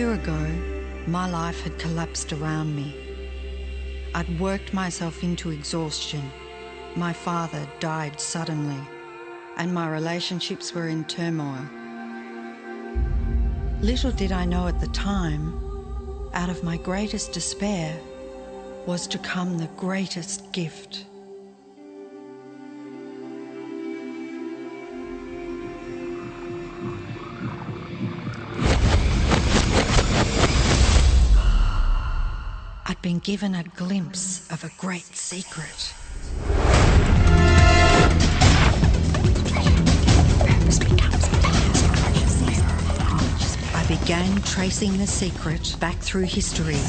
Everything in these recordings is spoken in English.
year ago, my life had collapsed around me. I'd worked myself into exhaustion. My father died suddenly, and my relationships were in turmoil. Little did I know at the time, out of my greatest despair was to come the greatest gift. I'd been given a glimpse of a great secret. I began tracing the secret back through history.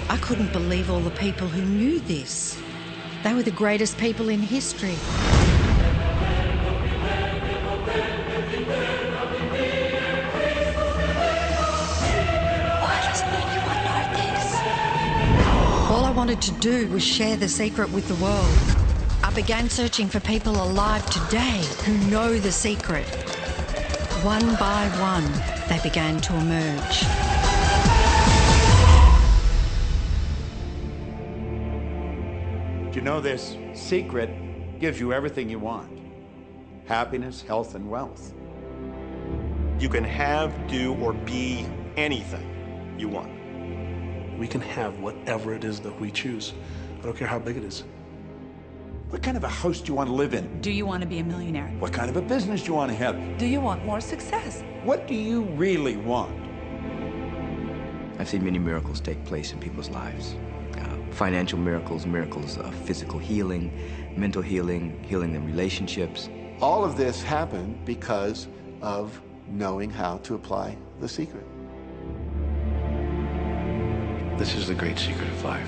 I couldn't believe all the people who knew this. They were the greatest people in history. Why doesn't anyone know this? All I wanted to do was share the secret with the world. I began searching for people alive today who know the secret. One by one, they began to emerge. You know, this secret gives you everything you want. Happiness, health, and wealth. You can have, do, or be anything you want. We can have whatever it is that we choose. I don't care how big it is. What kind of a house do you want to live in? Do you want to be a millionaire? What kind of a business do you want to have? Do you want more success? What do you really want? I've seen many miracles take place in people's lives. Financial miracles, miracles of physical healing, mental healing, healing in relationships. All of this happened because of knowing how to apply the secret. This is the great secret of life.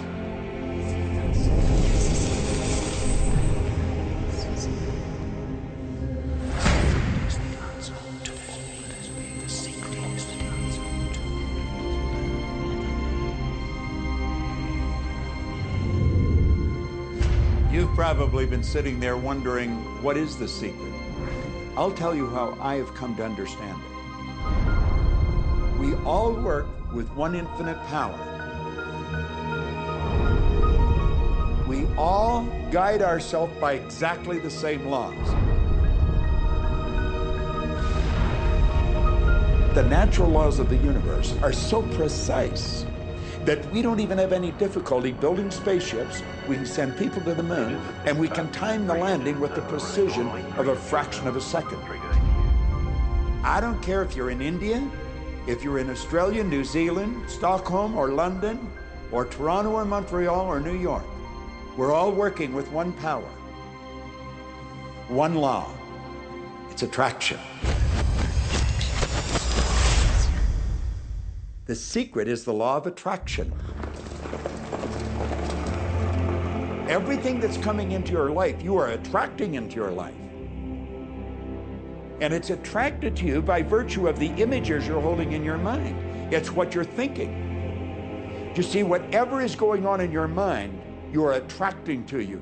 You've probably been sitting there wondering, what is the secret? I'll tell you how I have come to understand it. We all work with one infinite power. We all guide ourselves by exactly the same laws. The natural laws of the universe are so precise that we don't even have any difficulty building spaceships. We can send people to the moon, and we can time the landing with the precision of a fraction of a second. I don't care if you're in India, if you're in Australia, New Zealand, Stockholm, or London, or Toronto, or Montreal, or New York. We're all working with one power, one law. It's attraction. The secret is the law of attraction. Everything that's coming into your life, you are attracting into your life. And it's attracted to you by virtue of the images you're holding in your mind. It's what you're thinking. You see, whatever is going on in your mind, you are attracting to you.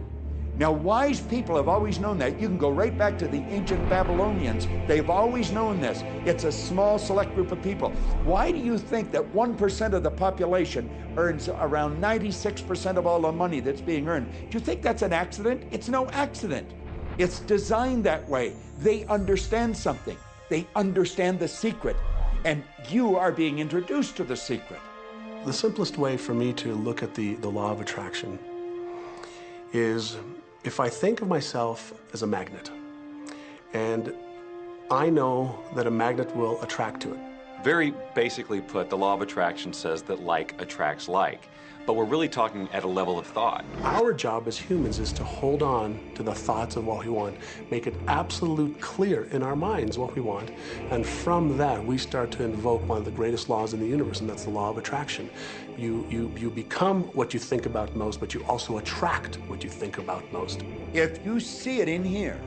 Now, wise people have always known that. You can go right back to the ancient Babylonians. They've always known this. It's a small, select group of people. Why do you think that 1% of the population earns around 96% of all the money that's being earned? Do you think that's an accident? It's no accident. It's designed that way. They understand something. They understand the secret. And you are being introduced to the secret. The simplest way for me to look at the law of attraction is if I think of myself as a magnet, and I know that a magnet will attract to it. Very basically put, the law of attraction says that like attracts like, but we're really talking at a level of thought. Our job as humans is to hold on to the thoughts of what we want, make it absolute clear in our minds what we want, and from that we start to invoke one of the greatest laws in the universe, and that's the law of attraction. You become what you think about most, but you also attract what you think about most. If you see it in here,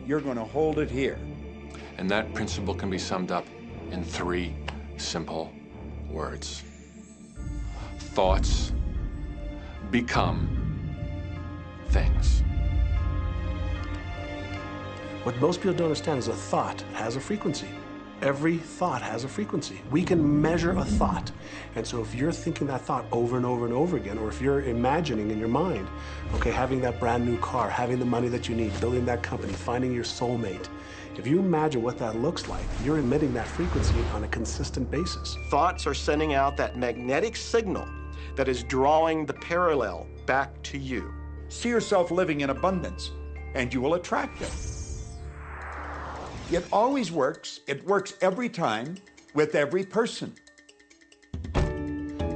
you're going to hold it here. And that principle can be summed up in 3 simple words. Thoughts become things. What most people don't understand is a thought has a frequency. Every thought has a frequency. We can measure a thought. And so if you're thinking that thought over and over and over again, or if you're imagining in your mind, okay, having that brand new car, having the money that you need, building that company, finding your soulmate, if you imagine what that looks like, you're emitting that frequency on a consistent basis. Thoughts are sending out that magnetic signal that is drawing the parallel back to you. See yourself living in abundance, and you will attract it. It always works. It works every time with every person.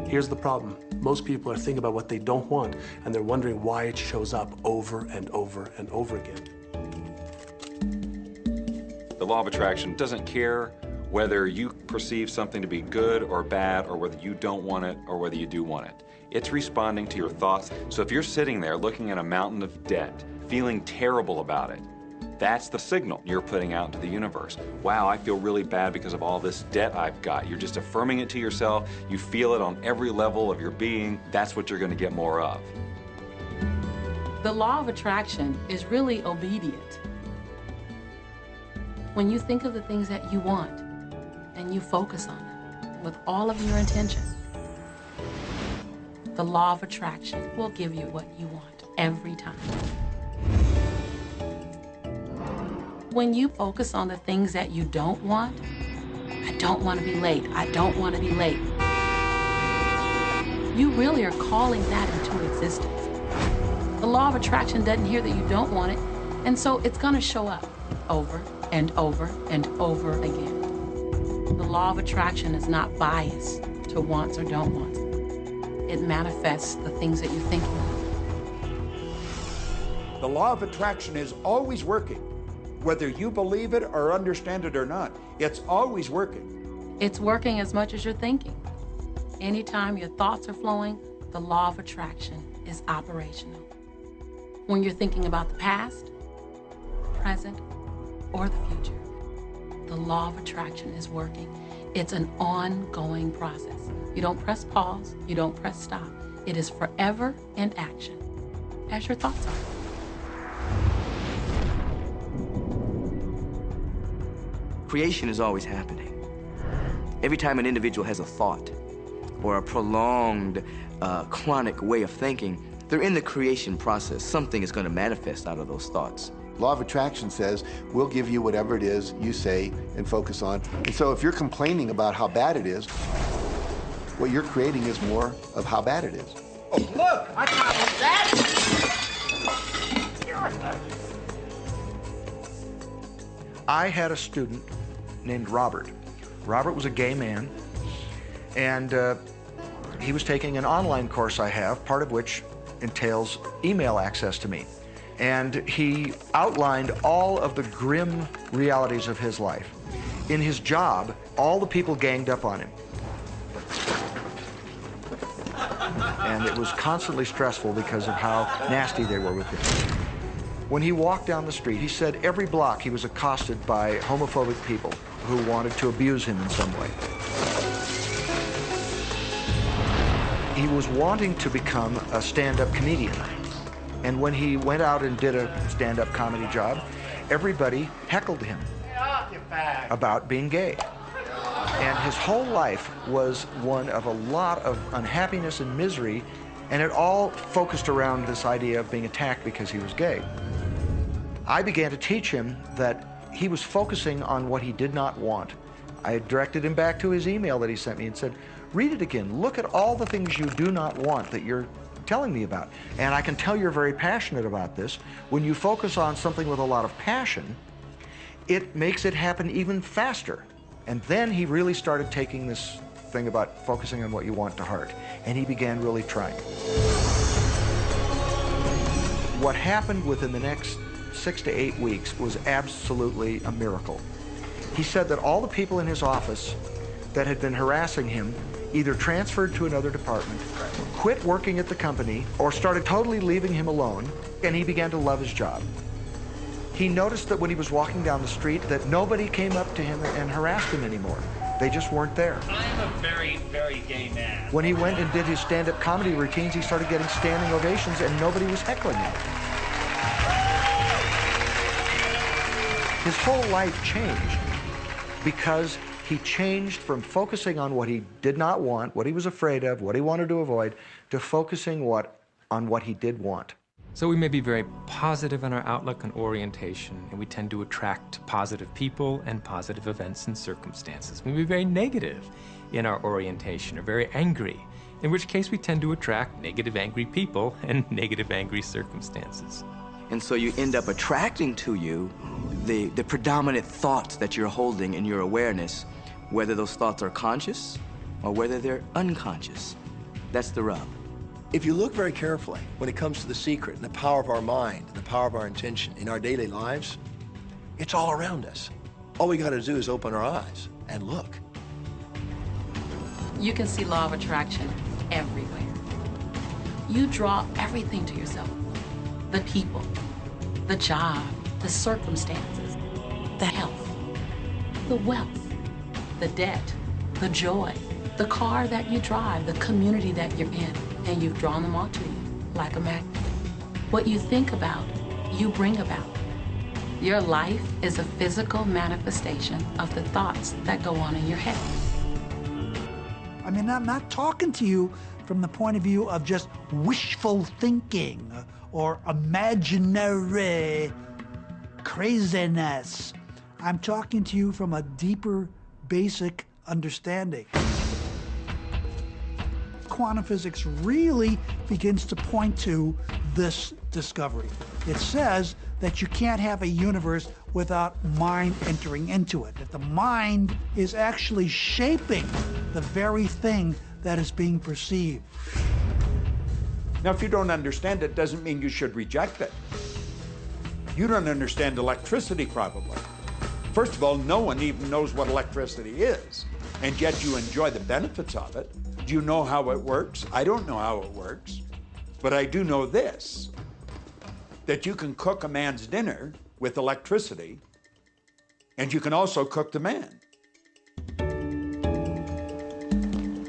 Here's the problem. Most people are thinking about what they don't want, and they're wondering why it shows up over and over and over again. The law of attraction doesn't care whether you perceive something to be good or bad, or whether you don't want it or whether you do want it. It's responding to your thoughts. So if you're sitting there looking at a mountain of debt, feeling terrible about it, that's the signal you're putting out into the universe. Wow, I feel really bad because of all this debt I've got. You're just affirming it to yourself. You feel it on every level of your being. That's what you're going to get more of. The law of attraction is really obedient. When you think of the things that you want and you focus on them with all of your intention, the law of attraction will give you what you want every time. When you focus on the things that you don't want, I don't want to be late, I don't want to be late, you really are calling that into existence. The law of attraction doesn't hear that you don't want it, and so it's going to show up over and over and over again. The law of attraction is not biased to wants or don't wants. It manifests the things that you're thinking of. The law of attraction is always working. Whether you believe it or understand it or not, it's always working. It's working as much as you're thinking. Anytime your thoughts are flowing, the law of attraction is operational. When you're thinking about the past, the present, or the future, the law of attraction is working. It's an ongoing process. You don't press pause, you don't press stop. It is forever in action, as your thoughts are. Creation is always happening. Every time an individual has a thought or a prolonged, chronic way of thinking, they're in the creation process. Something is going to manifest out of those thoughts. Law of attraction says, we'll give you whatever it is you say and focus on. And so if you're complaining about how bad it is, what you're creating is more of how bad it is. Oh, look, I got that. I had a student named Robert. Robert was a gay man, and he was taking an online course I have, part of which entails email access to me. And he outlined all of the grim realities of his life. In his job, all the people ganged up on him. And it was constantly stressful because of how nasty they were with him. When he walked down the street, he said every block he was accosted by homophobic people who wanted to abuse him in some way. He was wanting to become a stand-up comedian, And when he went out and did a stand-up comedy job, everybody heckled him about being gay. And his whole life was one of a lot of unhappiness and misery, and it all focused around this idea of being attacked because he was gay. I began to teach him that he was focusing on what he did not want. I directed him back to his email that he sent me and said, read it again. Look at all the things you do not want that you're telling me about. And I can tell you're very passionate about this. When you focus on something with a lot of passion, it makes it happen even faster. And then he really started taking this thing about focusing on what you want to heart. And he began really trying. What happened within the next 6 to 8 weeks was absolutely a miracle. He said that all the people in his office that had been harassing him either transferred to another department, quit working at the company, or started totally leaving him alone, and he began to love his job. He noticed that when he was walking down the street that nobody came up to him and harassed him anymore. They just weren't there. I'm a very, very gay man. When he went and did his stand-up comedy routines, he started getting standing ovations and nobody was heckling him. His whole life changed because he changed from focusing on what he did not want, what he was afraid of, what he wanted to avoid, to focusing on what he did want. So we may be very positive in our outlook and orientation, and we tend to attract positive people and positive events and circumstances. We may be very negative in our orientation or very angry, in which case we tend to attract negative, angry people and negative, angry circumstances. And so you end up attracting to you the predominant thoughts that you're holding in your awareness, whether those thoughts are conscious or whether they're unconscious. That's the rub. If you look very carefully when it comes to the secret and the power of our mind and the power of our intention in our daily lives, it's all around us. All we got to do is open our eyes and look. You can see law of attraction everywhere. You draw everything to yourself. The people, the job, the circumstances, the health, the wealth, the debt, the joy, the car that you drive, the community that you're in, and you've drawn them all to you like a magnet. What you think about, you bring about. Your life is a physical manifestation of the thoughts that go on in your head. I mean, I'm not talking to you from the point of view of just wishful thinking or imaginary craziness. I'm talking to you from a deeper, basic understanding. Quantum physics really begins to point to this discovery. It says that you can't have a universe without mind entering into it, that the mind is actually shaping the very thing that is being perceived. Now, if you don't understand it, doesn't mean you should reject it. You don't understand electricity, probably. First of all, no one even knows what electricity is, and yet you enjoy the benefits of it. Do you know how it works? I don't know how it works, but I do know this, that you can cook a man's dinner with electricity, and you can also cook the man.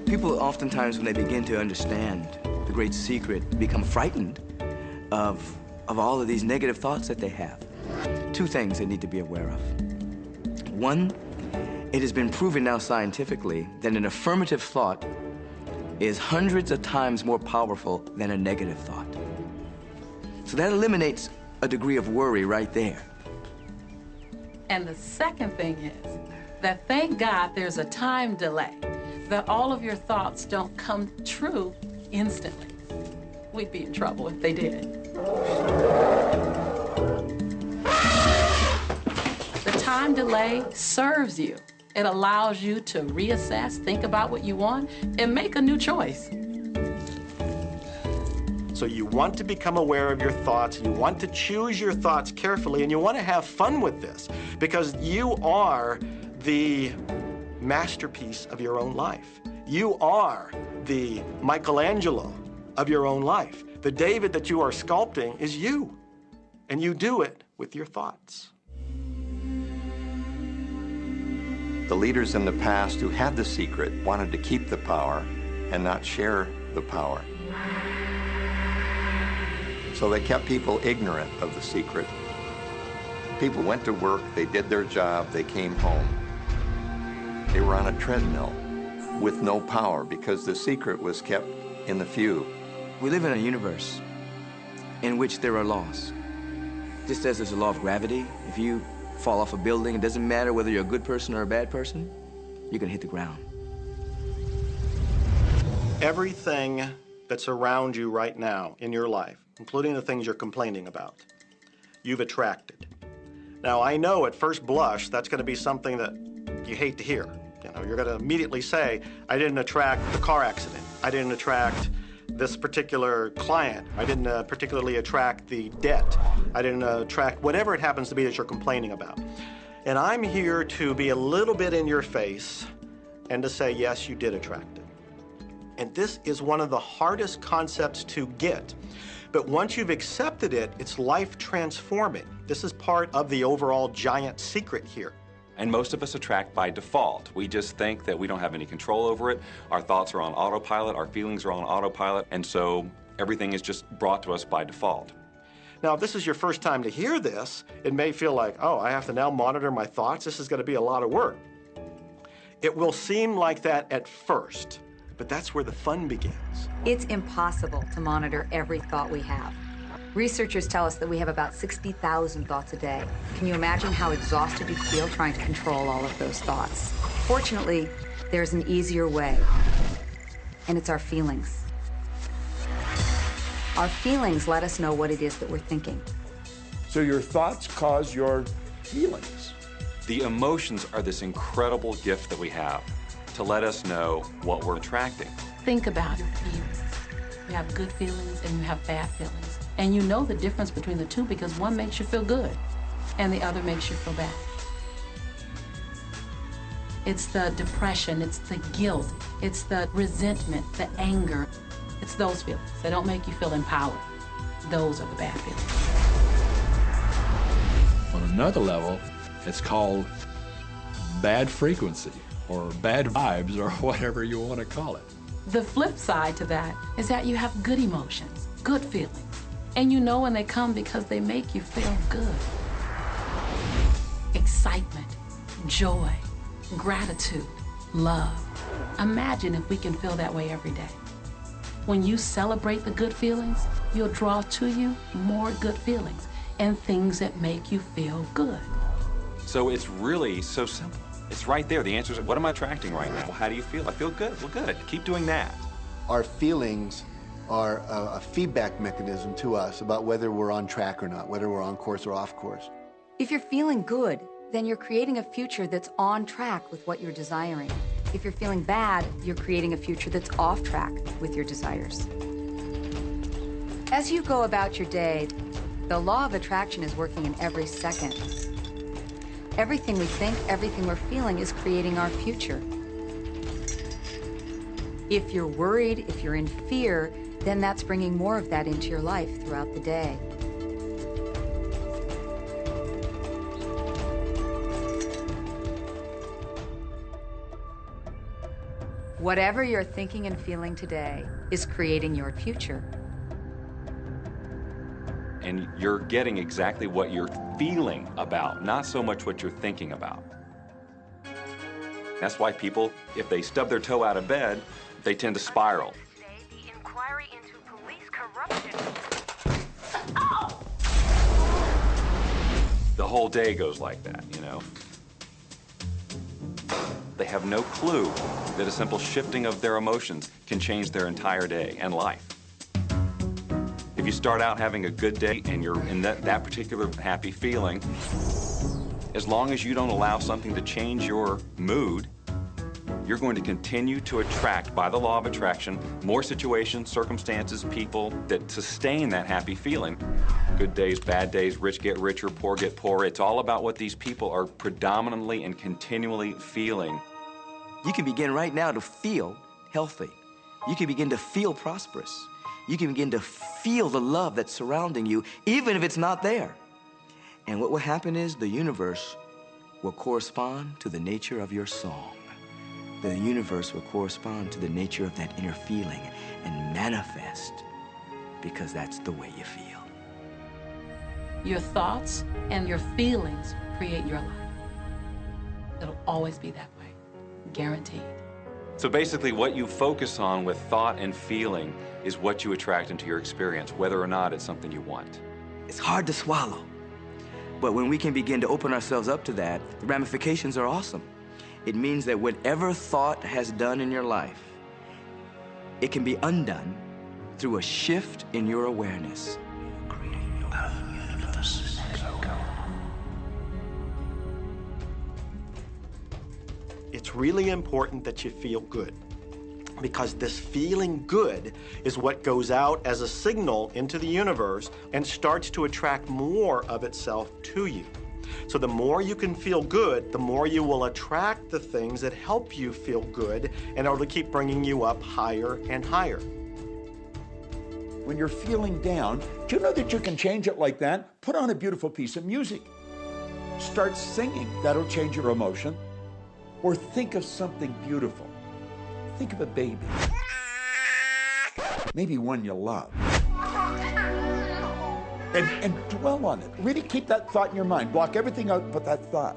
People oftentimes, when they begin to understand the great secret, become frightened of all of these negative thoughts that they have. Two things they need to be aware of. One, it has been proven now scientifically that an affirmative thought is hundreds of times more powerful than a negative thought. So that eliminates a degree of worry right there. And the second thing is that thank God there's a time delay, that all of your thoughts don't come true instantly. We'd be in trouble if they did. The time delay serves you. It allows you to reassess, think about what you want, and make a new choice. So you want to become aware of your thoughts, you want to choose your thoughts carefully, and you want to have fun with this, because you are the masterpiece of your own life. You are the Michelangelo of your own life. The David that you are sculpting is you, and you do it with your thoughts. The leaders in the past who had the secret wanted to keep the power and not share the power. So they kept people ignorant of the secret. People went to work, they did their job, they came home. They were on a treadmill with no power because the secret was kept in the few. We live in a universe in which there are laws. Just as there's a law of gravity, if you fall off a building, it doesn't matter whether you're a good person or a bad person, you're gonna hit the ground. Everything that's around you right now in your life, including the things you're complaining about, you've attracted. Now, I know at first blush that's going to be something that you hate to hear. You know, you're going to immediately say, I didn't attract the car accident. I didn't attract this particular client. I didn't particularly attract the debt. I didn't attract whatever it happens to be that you're complaining about. And I'm here to be a little bit in your face and to say, yes, you did attract it. And this is one of the hardest concepts to get. But once you've accepted it, it's life transforming. This is part of the overall giant secret here. And most of us attract by default. We just think that we don't have any control over it. Our thoughts are on autopilot, our feelings are on autopilot, and so everything is just brought to us by default. Now, if this is your first time to hear this, it may feel like, oh, I have to now monitor my thoughts. This is going to be a lot of work. It will seem like that at first, but that's where the fun begins. It's impossible to monitor every thought we have. Researchers tell us that we have about 60,000 thoughts a day. Can you imagine how exhausted you feel trying to control all of those thoughts? Fortunately, there's an easier way, and it's our feelings. Our feelings let us know what it is that we're thinking. So your thoughts cause your feelings. The emotions are this incredible gift that we have to let us know what we're attracting. Think about your feelings. You have good feelings and you have bad feelings. And you know the difference between the two because one makes you feel good and the other makes you feel bad. It's the depression, it's the guilt, it's the resentment, the anger. It's those feelings that don't make you feel empowered. Those are the bad feelings. On another level, it's called bad frequency or bad vibes or whatever you want to call it. The flip side to that is that you have good emotions, good feelings. And you know when they come because they make you feel good. Excitement, joy, gratitude, love. Imagine if we can feel that way every day. When you celebrate the good feelings, you'll draw to you more good feelings and things that make you feel good. So it's really so simple. It's right there. The answer is, what am I attracting right now? Well, how do you feel? I feel good. Well, good. Keep doing that. Our feelings are a feedback mechanism to us about whether we're on track or not, whether we're on course or off course. If you're feeling good, then you're creating a future that's on track with what you're desiring. If you're feeling bad, you're creating a future that's off track with your desires. As you go about your day, the law of attraction is working in every second. Everything we think, everything we're feeling is creating our future. If you're worried, if you're in fear, then that's bringing more of that into your life throughout the day. Whatever you're thinking and feeling today is creating your future. And you're getting exactly what you're feeling about, not so much what you're thinking about. That's why people, if they stub their toe out of bed, they tend to spiral. The whole day goes like that, you know? They have no clue that a simple shifting of their emotions can change their entire day and life. If you start out having a good day and you're in that particular happy feeling, as long as you don't allow something to change your mood, you're going to continue to attract, by the law of attraction, more situations, circumstances, people that sustain that happy feeling. Good days, bad days, rich get richer, poor get poorer. It's all about what these people are predominantly and continually feeling. You can begin right now to feel healthy. You can begin to feel prosperous. You can begin to feel the love that's surrounding you, even if it's not there. And what will happen is the universe will correspond to the nature of your song. The universe will correspond to the nature of that inner feeling and manifest because that's the way you feel. Your thoughts and your feelings create your life. It'll always be that way, guaranteed. So basically what you focus on with thought and feeling is what you attract into your experience, whether or not it's something you want. It's hard to swallow. But when we can begin to open ourselves up to that, the ramifications are awesome. It means that whatever thought has done in your life, it can be undone through a shift in your awareness. It's really important that you feel good, because this feeling good is what goes out as a signal into the universe and starts to attract more of itself to you. So the more you can feel good, the more you will attract the things that help you feel good in order to keep bringing you up higher and higher. When you're feeling down, do you know that you can change it like that? Put on a beautiful piece of music. Start singing. That'll change your emotion. Or think of something beautiful. Think of a baby. Maybe one you love. And dwell on it. Really keep that thought in your mind. Block everything out but that thought.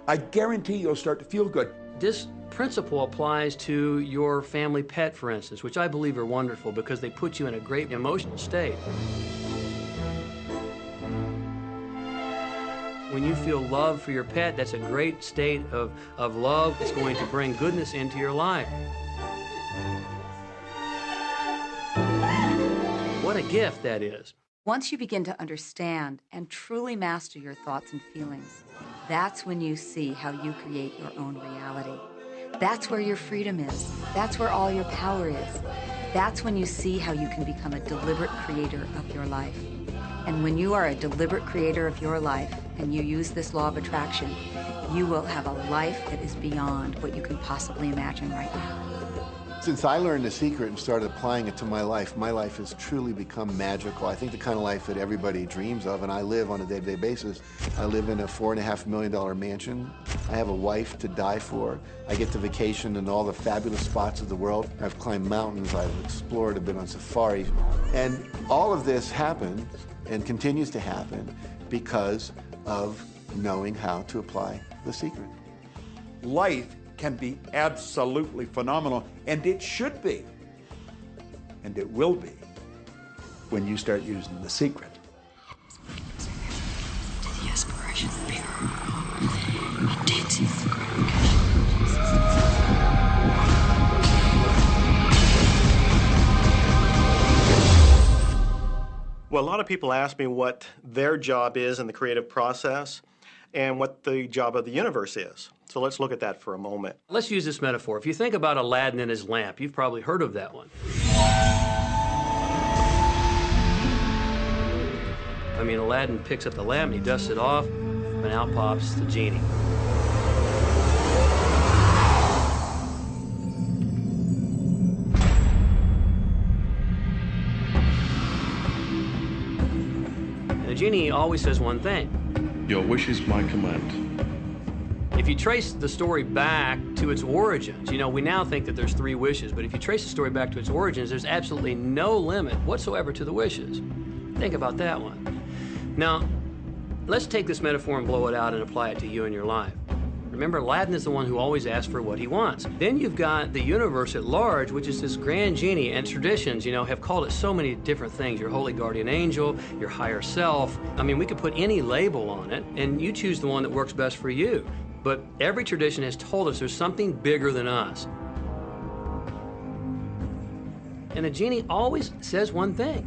I guarantee you'll start to feel good. This principle applies to your family pet, for instance, which I believe are wonderful because they put you in a great emotional state. When you feel love for your pet, that's a great state of love. It's going to bring goodness into your life. What a gift that is. Once you begin to understand and truly master your thoughts and feelings, that's when you see how you create your own reality. That's where your freedom is. That's where all your power is. That's when you see how you can become a deliberate creator of your life. And when you are a deliberate creator of your life and you use this law of attraction, you will have a life that is beyond what you can possibly imagine right now. Since I learned the secret and started applying it to my life has truly become magical. I think the kind of life that everybody dreams of, and I live on a day-to-day basis. I live in a $4.5 million mansion. I have a wife to die for. I get to vacation in all the fabulous spots of the world. I've climbed mountains, I've explored, I've been on safari. And all of this happened and continues to happen because of knowing how to apply the secret. Life can be absolutely phenomenal, and it should be, and it will be, when you start using the secret. The aspiration intensive Well, a lot of people ask me what their job is in the creative process and what the job of the universe is. So let's look at that for a moment. Let's use this metaphor. If you think about Aladdin and his lamp, you've probably heard of that one. I mean, Aladdin picks up the lamp and he dusts it off, and out pops the genie. And the genie always says one thing. Your wish is my command. If you trace the story back to its origins, you know, we now think that there's 3 wishes, but if you trace the story back to its origins, there's absolutely no limit whatsoever to the wishes. Think about that one. Now, let's take this metaphor and blow it out and apply it to you in your life. Remember, Aladdin is the one who always asks for what he wants. Then you've got the universe at large, which is this grand genie, and traditions, you know, have called it so many different things. Your holy guardian angel, your higher self. I mean, we could put any label on it, and you choose the one that works best for you. But every tradition has told us there's something bigger than us. And the genie always says one thing.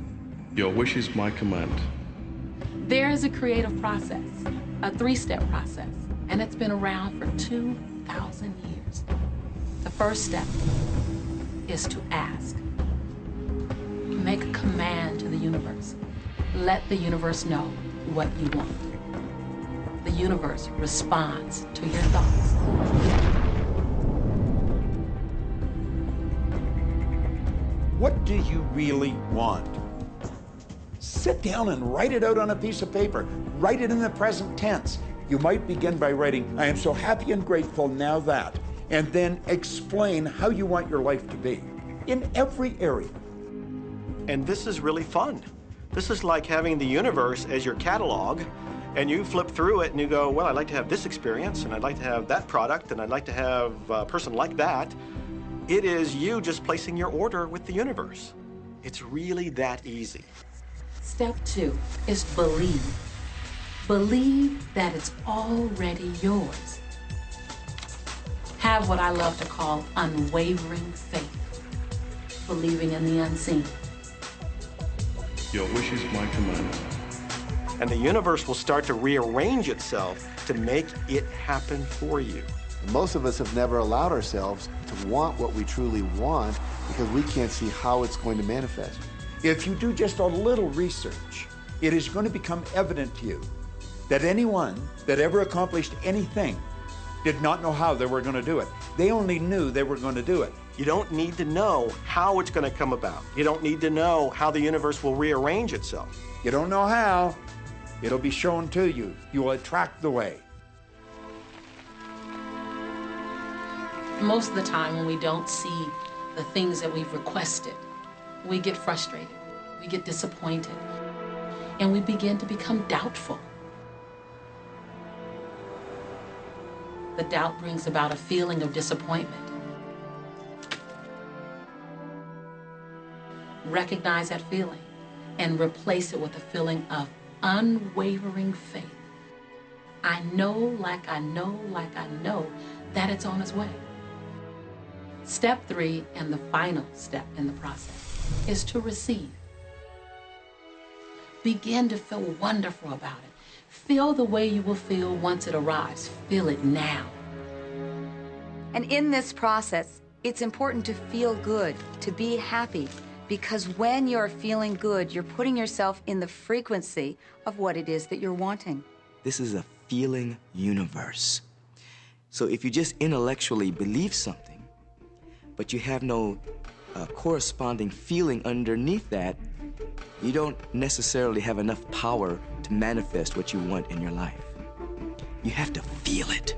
Your wish is my command. There is a creative process, a 3-step process, and it's been around for 2,000 years. The first step is to ask. Make a command to the universe. Let the universe know what you want. The universe responds to your thoughts. What do you really want? Sit down and write it out on a piece of paper. Write it in the present tense. You might begin by writing, I am so happy and grateful now that, and then explain how you want your life to be in every area. And this is really fun. This is like having the universe as your catalog, and you flip through it and you go, well, I'd like to have this experience, and I'd like to have that product, and I'd like to have a person like that. It is you just placing your order with the universe. It's really that easy. Step 2 is believe. Believe that it's already yours. Have what I love to call unwavering faith, believing in the unseen. Your wish is my command. And the universe will start to rearrange itself to make it happen for you. Most of us have never allowed ourselves to want what we truly want because we can't see how it's going to manifest. If you do just a little research, it is going to become evident to you that anyone that ever accomplished anything did not know how they were going to do it. They only knew they were going to do it. You don't need to know how it's going to come about. You don't need to know how the universe will rearrange itself. You don't know how, it'll be shown to you. You will attract the way. Most of the time when we don't see the things that we've requested, we get frustrated, we get disappointed, and we begin to become doubtful. The doubt brings about a feeling of disappointment. Recognize that feeling and replace it with a feeling of unwavering faith. I know, like I know, like I know that it's on its way. Step 3, and the final step in the process, is to receive. Begin to feel wonderful about it. Feel the way you will feel once it arrives. Feel it now. And in this process, it's important to feel good, to be happy, because when you're feeling good, you're putting yourself in the frequency of what it is that you're wanting. This is a feeling universe. So if you just intellectually believe something, but you have no corresponding feeling underneath that, you don't necessarily have enough power to manifest what you want in your life. You have to feel it.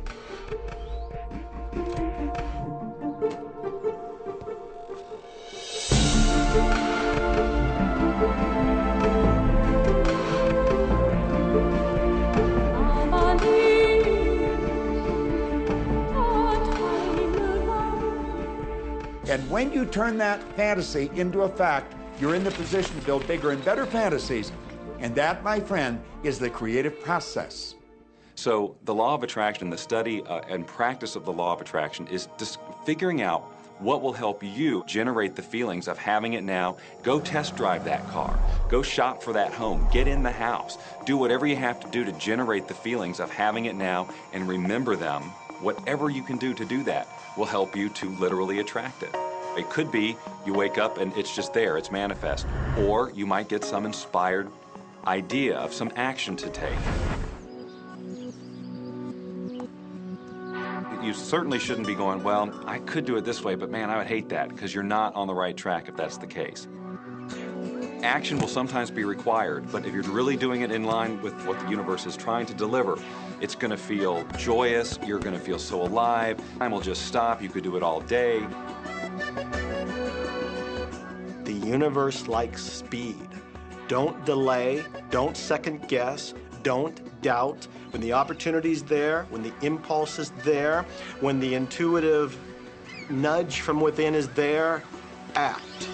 And when you turn that fantasy into a fact, you're in the position to build bigger and better fantasies. And that, my friend, is the creative process. So the law of attraction, the study and practice of the law of attraction is just figuring out what will help you generate the feelings of having it now. Go test drive that car. Go shop for that home. Get in the house. Do whatever you have to do to generate the feelings of having it now, and remember them. Whatever you can do to do that will help you to literally attract it. It could be you wake up and it's just there, it's manifest. Or you might get some inspired idea of some action to take. You certainly shouldn't be going, well, I could do it this way, but man, I would hate that, because you're not on the right track if that's the case. Action will sometimes be required, but if you're really doing it in line with what the universe is trying to deliver, it's going to feel joyous, you're going to feel so alive, time will just stop, you could do it all day. The universe likes speed. Don't delay, don't second guess, don't doubt. When the opportunity's there, when the impulse is there, when the intuitive nudge from within is there, act.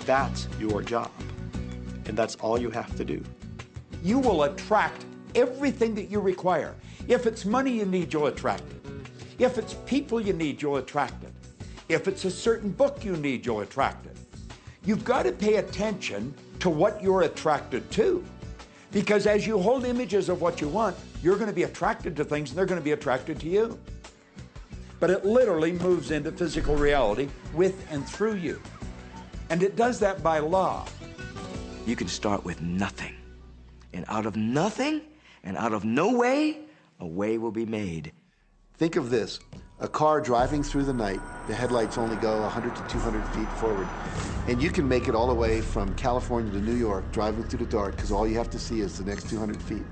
That's your job, and that's all you have to do. You will attract everything that you require. If it's money you need, you'll attract it. If it's people you need, you'll attract it. If it's a certain book you need, you'll attract it. You've got to pay attention to what you're attracted to. Because as you hold images of what you want, you're going to be attracted to things and they're going to be attracted to you. But it literally moves into physical reality with and through you. And it does that by law. You can start with nothing. And out of nothing, and out of no way, a way will be made. Think of this, a car driving through the night, the headlights only go 100 to 200 feet forward, and you can make it all the way from California to New York driving through the dark because all you have to see is the next 200 feet.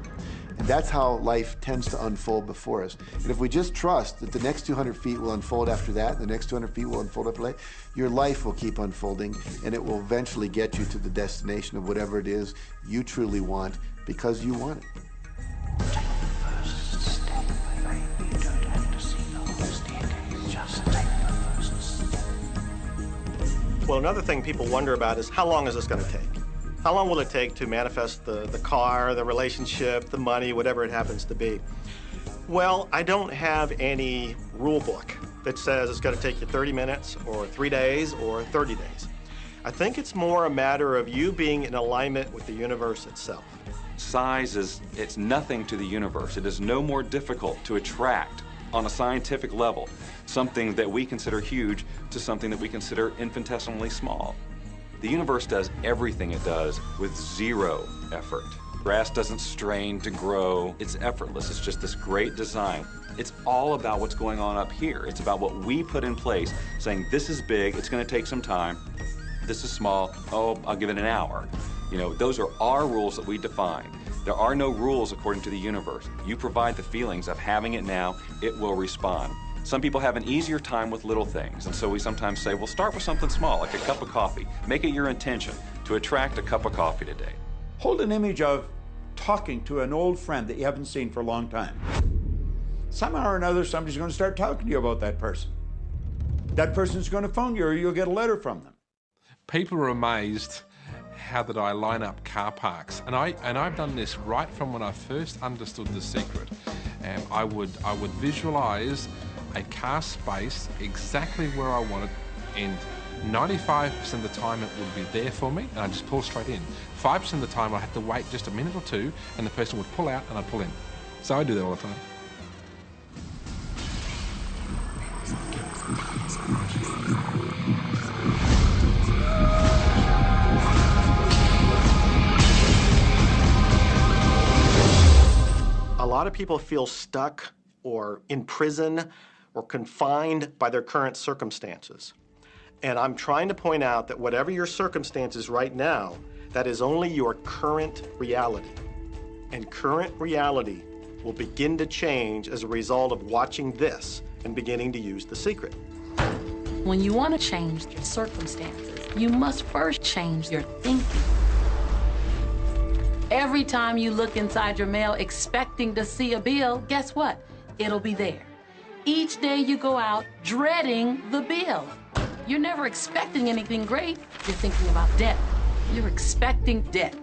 And that's how life tends to unfold before us. And if we just trust that the next 200 feet will unfold after that, the next 200 feet will unfold after that, your life will keep unfolding, and it will eventually get you to the destination of whatever it is you truly want because you want it. Well, another thing people wonder about is how long is this going to take? How long will it take to manifest the car, the relationship, the money, whatever it happens to be? Well, I don't have any rule book that says it's going to take you 30 minutes or 3 days or 30 days. I think it's more a matter of you being in alignment with the universe itself. Size it's nothing to the universe. It is no more difficult to attract on a scientific level something that we consider huge to something that we consider infinitesimally small. The universe does everything it does with zero effort. Grass doesn't strain to grow. It's effortless. It's just this great design. It's all about what's going on up here. It's about what we put in place, saying this is big, it's going to take some time. This is small, oh, I'll give it an hour. You know, those are our rules that we define. There are no rules according to the universe. You provide the feelings of having it now, it will respond. Some people have an easier time with little things, and so we sometimes say, well, start with something small, like a cup of coffee. Make it your intention to attract a cup of coffee today. Hold an image of talking to an old friend that you haven't seen for a long time. Somehow or another, somebody's going to start talking to you about that person. That person's going to phone you, or you'll get a letter from them. People are amazed how that I line up car parks, and I've done this right from when I first understood the secret. I would visualize a car space exactly where I want it, and 95% of the time it would be there for me, and I'd just pull straight in. 5% of the time I'd have to wait just a minute or two, and the person would pull out and I'd pull in. So I do that all the time. A lot of people feel stuck or in prison or confined by their current circumstances. And I'm trying to point out that whatever your circumstances right now, that is only your current reality. And current reality will begin to change as a result of watching this and beginning to use the secret. When you want to change your circumstances, you must first change your thinking. Every time you look inside your mail expecting to see a bill, guess what? It'll be there. Each day you go out dreading the bill. You're never expecting anything great. You're thinking about debt. You're expecting debt.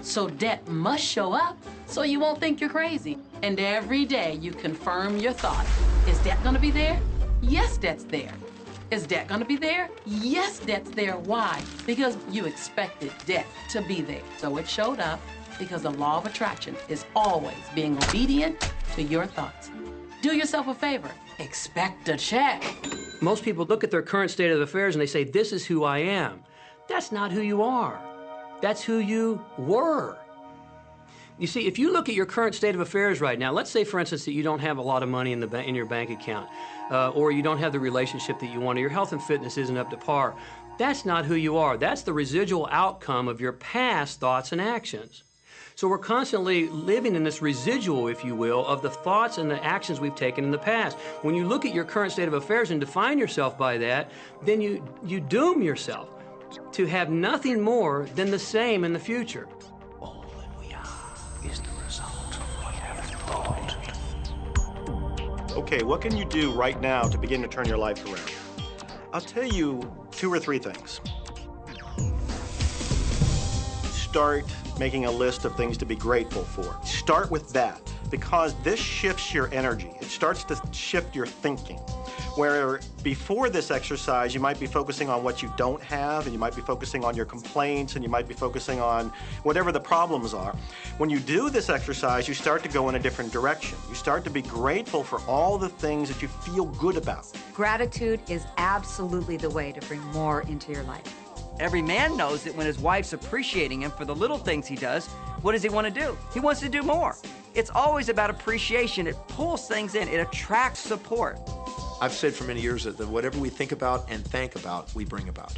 So debt must show up so you won't think you're crazy. And every day you confirm your thought. Is debt gonna be there? Yes, debt's there. Is debt gonna be there? Yes, debt's there. Why? Because you expected debt to be there. So it showed up because the law of attraction is always being obedient to your thoughts. Do yourself a favor. Expect a check. Most people look at their current state of affairs and they say, this is who I am. That's not who you are. That's who you were. You see, if you look at your current state of affairs right now, let's say, for instance, that you don't have a lot of money in your bank account, or you don't have the relationship that you want, or your health and fitness isn't up to par. That's not who you are. That's the residual outcome of your past thoughts and actions. So we're constantly living in this residual, if you will, of the thoughts and the actions we've taken in the past. When you look at your current state of affairs and define yourself by that, then you doom yourself to have nothing more than the same in the future. All that we are is the result of what we have thought. Okay, what can you do right now to begin to turn your life around? I'll tell you 2 or 3 things. Start making a list of things to be grateful for. Start with that, because this shifts your energy. It starts to shift your thinking. Where before this exercise, you might be focusing on what you don't have, and you might be focusing on your complaints, and you might be focusing on whatever the problems are. When you do this exercise, you start to go in a different direction. You start to be grateful for all the things that you feel good about. Gratitude is absolutely the way to bring more into your life. Every man knows that when his wife's appreciating him for the little things he does, what does he want to do? He wants to do more. It's always about appreciation. It pulls things in. It attracts support. I've said for many years that whatever we think about and thank about, we bring about.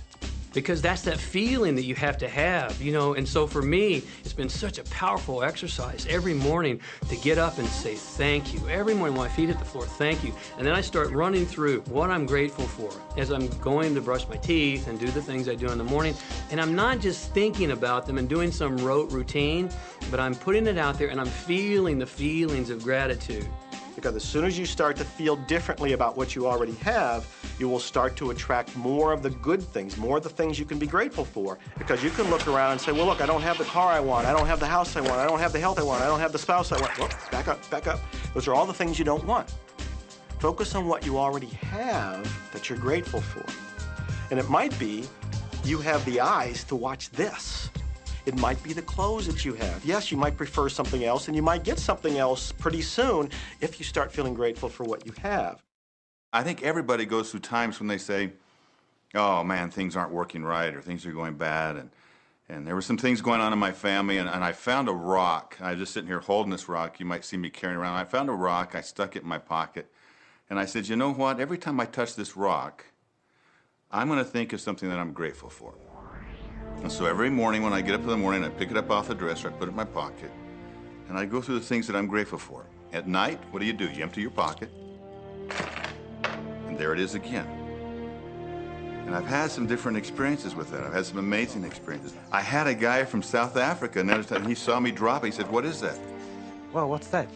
because that's that feeling that you have to have, you know. And so for me, it's been such a powerful exercise every morning to get up and say thank you. Every morning when my feet hit the floor, thank you. And then I start running through what I'm grateful for as I'm going to brush my teeth and do the things I do in the morning. And I'm not just thinking about them and doing some rote routine, but I'm putting it out there and I'm feeling the feelings of gratitude. Because as soon as you start to feel differently about what you already have, you will start to attract more of the good things, more of the things you can be grateful for. Because you can look around and say, well, look, I don't have the car I want, I don't have the house I want, I don't have the health I want, I don't have the spouse I want. Whoop, back up, back up. Those are all the things you don't want. Focus on what you already have that you're grateful for. And it might be you have the eyes to watch this. It might be the clothes that you have. Yes, you might prefer something else, and you might get something else pretty soon if you start feeling grateful for what you have. I think everybody goes through times when they say, oh man, things aren't working right, or things are going bad, and there were some things going on in my family, and I found a rock. I was just sitting here holding this rock. You might see me carrying around. I found a rock, I stuck it in my pocket, and I said, you know what, every time I touch this rock, I'm going to think of something that I'm grateful for. And so every morning when I get up in the morning, I pick it up off the dresser, I put it in my pocket, and I go through the things that I'm grateful for. At night, what do? You empty your pocket, and there it is again. And I've had some different experiences with that. I've had some amazing experiences. I had a guy from South Africa, and he saw me drop it. He said, what is that? Well, what's that?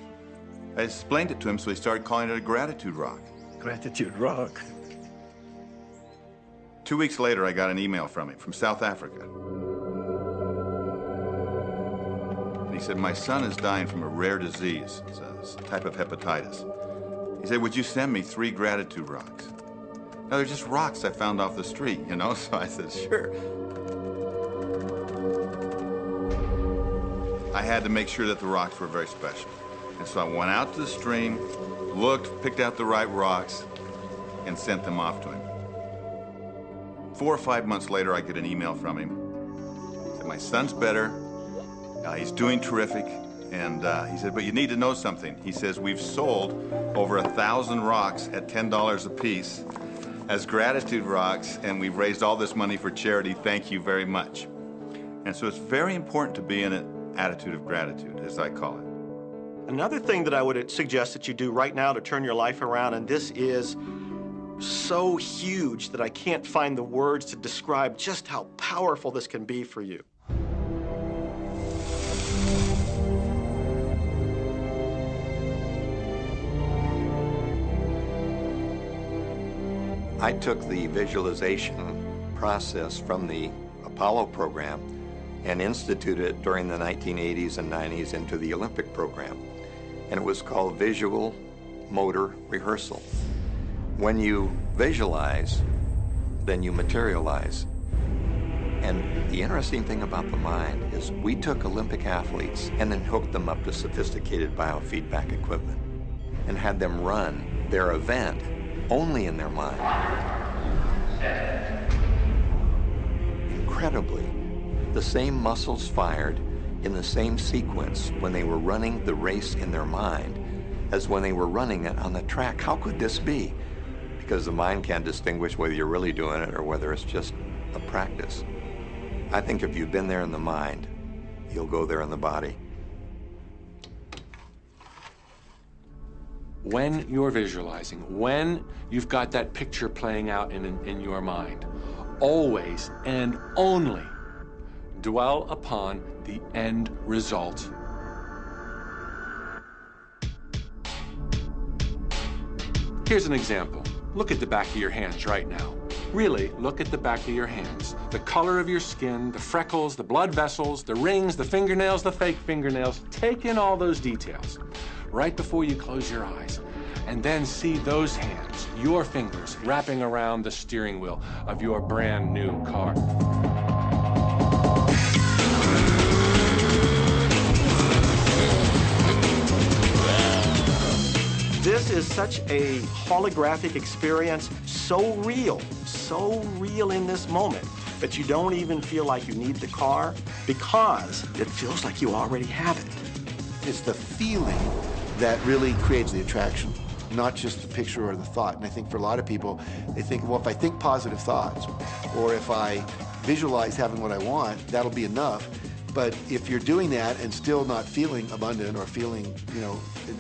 I explained it to him, so he started calling it a gratitude rock. Gratitude rock. 2 weeks later, I got an email from him, from South Africa. And he said, my son is dying from a rare disease. It's a type of hepatitis. He said, would you send me 3 gratitude rocks? Now, they're just rocks I found off the street, you know? So I said, sure. I had to make sure that the rocks were very special. And so I went out to the stream, looked, picked out the right rocks, and sent them off to him. 4 or 5 months later, I get an email from him. He said, my son's better. He's doing terrific. And he said, but you need to know something. He says, we've sold over 1,000 rocks at $10 a piece as gratitude rocks, and we've raised all this money for charity. Thank you very much. And so it's very important to be in an attitude of gratitude, as I call it. Another thing that I would suggest that you do right now to turn your life around, and this is so huge that I can't find the words to describe just how powerful this can be for you. I took the visualization process from the Apollo program and instituted it during the 1980s and 90s into the Olympic program. And it was called visual motor rehearsal. When you visualize, then you materialize. And the interesting thing about the mind is we took Olympic athletes and then hooked them up to sophisticated biofeedback equipment and had them run their event only in their mind. Incredibly, the same muscles fired in the same sequence when they were running the race in their mind as when they were running it on the track. How could this be? Because the mind can't distinguish whether you're really doing it or whether it's just a practice. I think if you've been there in the mind, you'll go there in the body. When you're visualizing, when you've got that picture playing out in your mind, always and only dwell upon the end result. Here's an example. Look at the back of your hands right now. Really, look at the back of your hands. The color of your skin, the freckles, the blood vessels, the rings, the fingernails, the fake fingernails. Take in all those details right before you close your eyes. And then see those hands, your fingers, wrapping around the steering wheel of your brand new car. This is such a holographic experience, so real in this moment, that you don't even feel like you need the car because it feels like you already have it. It's the feeling that really creates the attraction, not just the picture or the thought. And I think for a lot of people, they think, well, if I think positive thoughts, or if I visualize having what I want, that'll be enough. But if you're doing that and still not feeling abundant or feeling,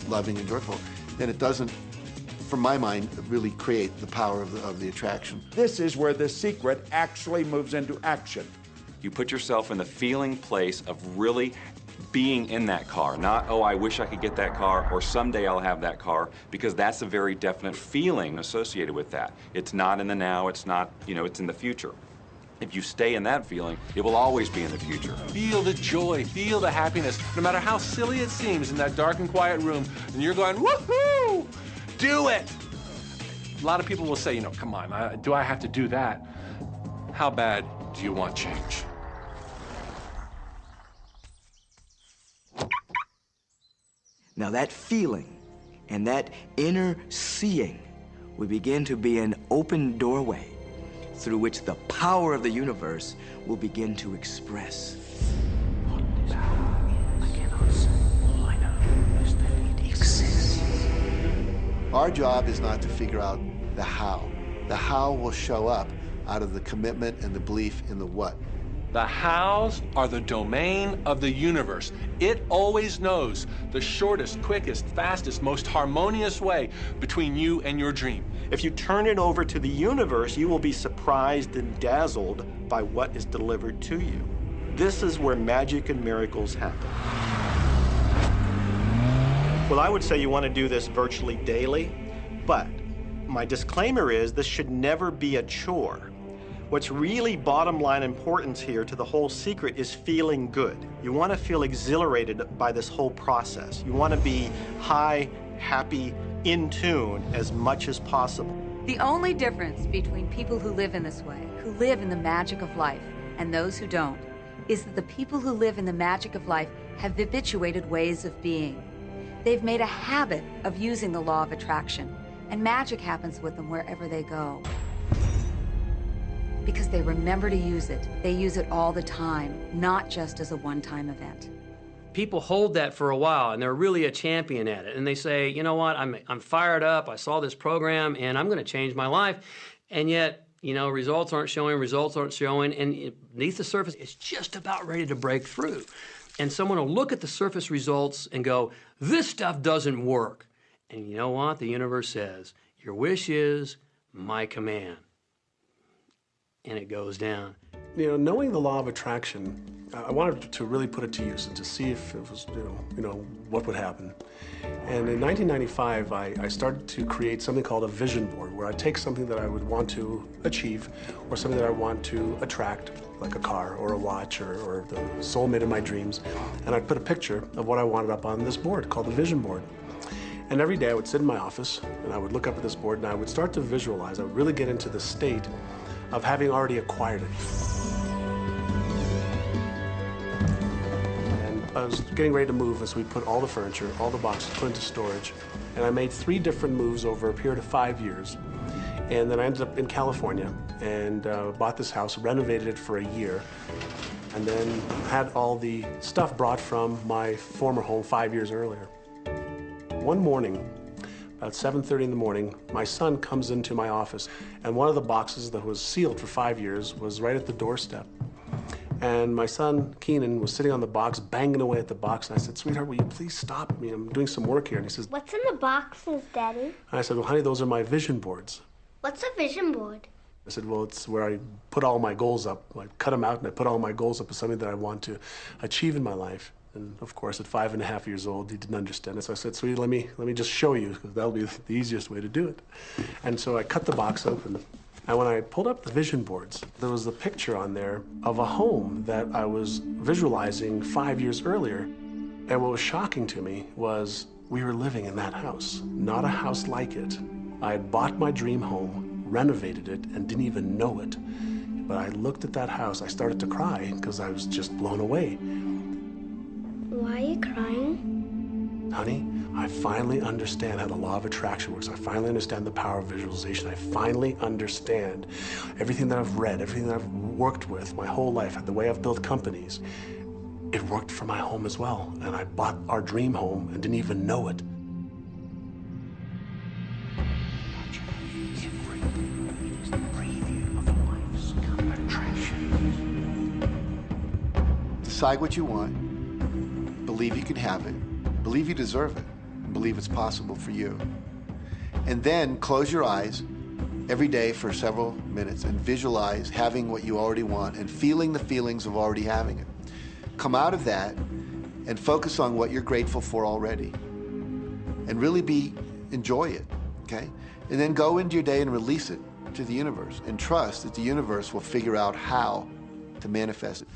loving and joyful, then it doesn't, from my mind, really create the power of the attraction. This is where the secret actually moves into action. You put yourself in the feeling place of really being in that car, not, oh, I wish I could get that car, or someday I'll have that car, because that's a very definite feeling associated with that. It's not in the now, it's not, it's in the future. If you stay in that feeling, it will always be in the future. Feel the joy, feel the happiness, no matter how silly it seems in that dark and quiet room, and you're going, woohoo! Do it! A lot of people will say, come on, do I have to do that? How bad do you want change? Now that feeling and that inner seeing will begin to be an open doorway through which the power of the universe will begin to express. Our job is not to figure out the how. The how will show up out of the commitment and the belief in the what. The hows are the domain of the universe. It always knows the shortest, quickest, fastest, most harmonious way between you and your dream. If you turn it over to the universe, you will be surprised and dazzled by what is delivered to you. This is where magic and miracles happen. Well, I would say you want to do this virtually daily, but my disclaimer is this should never be a chore. What's really bottom line importance here to the whole secret is feeling good. You want to feel exhilarated by this whole process. You want to be high, happy, in tune as much as possible. The only difference between people who live in this way, who live in the magic of life, and those who don't, is that the people who live in the magic of life have habituated ways of being. They've made a habit of using the law of attraction, and magic happens with them wherever they go. Because they remember to use it. They use it all the time, not just as a one-time event. People hold that for a while, and they're really a champion at it. And they say, you know what, I'm fired up, I saw this program, and I'm going to change my life. And yet, results aren't showing, and beneath the surface, it's just about ready to break through. And someone will look at the surface results and go, this stuff doesn't work. And you know what? The universe says, your wish is my command. And it goes down. Knowing the law of attraction, I wanted to really put it to use and to see if it was, what would happen. And in 1995, I started to create something called a vision board, where I take something that I would want to achieve, or something that I want to attract, like a car or a watch or the soulmate of my dreams, and I'd put a picture of what I wanted up on this board called the vision board. And every day I would sit in my office and I would look up at this board and I would start to visualize. I would really get into the state of having already acquired it. And I was getting ready to move, as we put all the furniture, all the boxes put into storage. And I made 3 different moves over a period of 5 years. And then I ended up in California and bought this house, renovated it for a year, and then had all the stuff brought from my former home 5 years earlier. One morning, about 7:30 in the morning, my son comes into my office, and one of the boxes that was sealed for 5 years was right at the doorstep. And my son, Keenan, was sitting on the box, banging away at the box, and I said, sweetheart, will you please stop me? I'm doing some work here. And he says, what's in the boxes, Daddy? And I said, well, honey, those are my vision boards. What's a vision board? I said, well, it's where I put all my goals up. I cut them out and I put all my goals up as something that I want to achieve in my life. And of course, at 5.5 years old, he didn't understand it. So I said, sweetie, let me just show you, because that'll be the easiest way to do it. And so I cut the box open. And when I pulled up the vision boards, there was a picture on there of a home that I was visualizing 5 years earlier. And what was shocking to me was we were living in that house, not a house like it. I had bought my dream home, renovated it, and didn't even know it. But I looked at that house, I started to cry because I was just blown away. Why are you crying? Honey, I finally understand how the law of attraction works. I finally understand the power of visualization. I finally understand everything that I've read, everything that I've worked with my whole life, the way I've built companies. It worked for my home as well. And I bought our dream home and didn't even know it. Attraction. decide what you want, believe you can have it, believe you deserve it, and believe it's possible for you. And then close your eyes every day for several minutes and visualize having what you already want and feeling the feelings of already having it. Come out of that and focus on what you're grateful for already. And really enjoy it, okay? And then go into your day and release it to the universe and trust that the universe will figure out how to manifest it.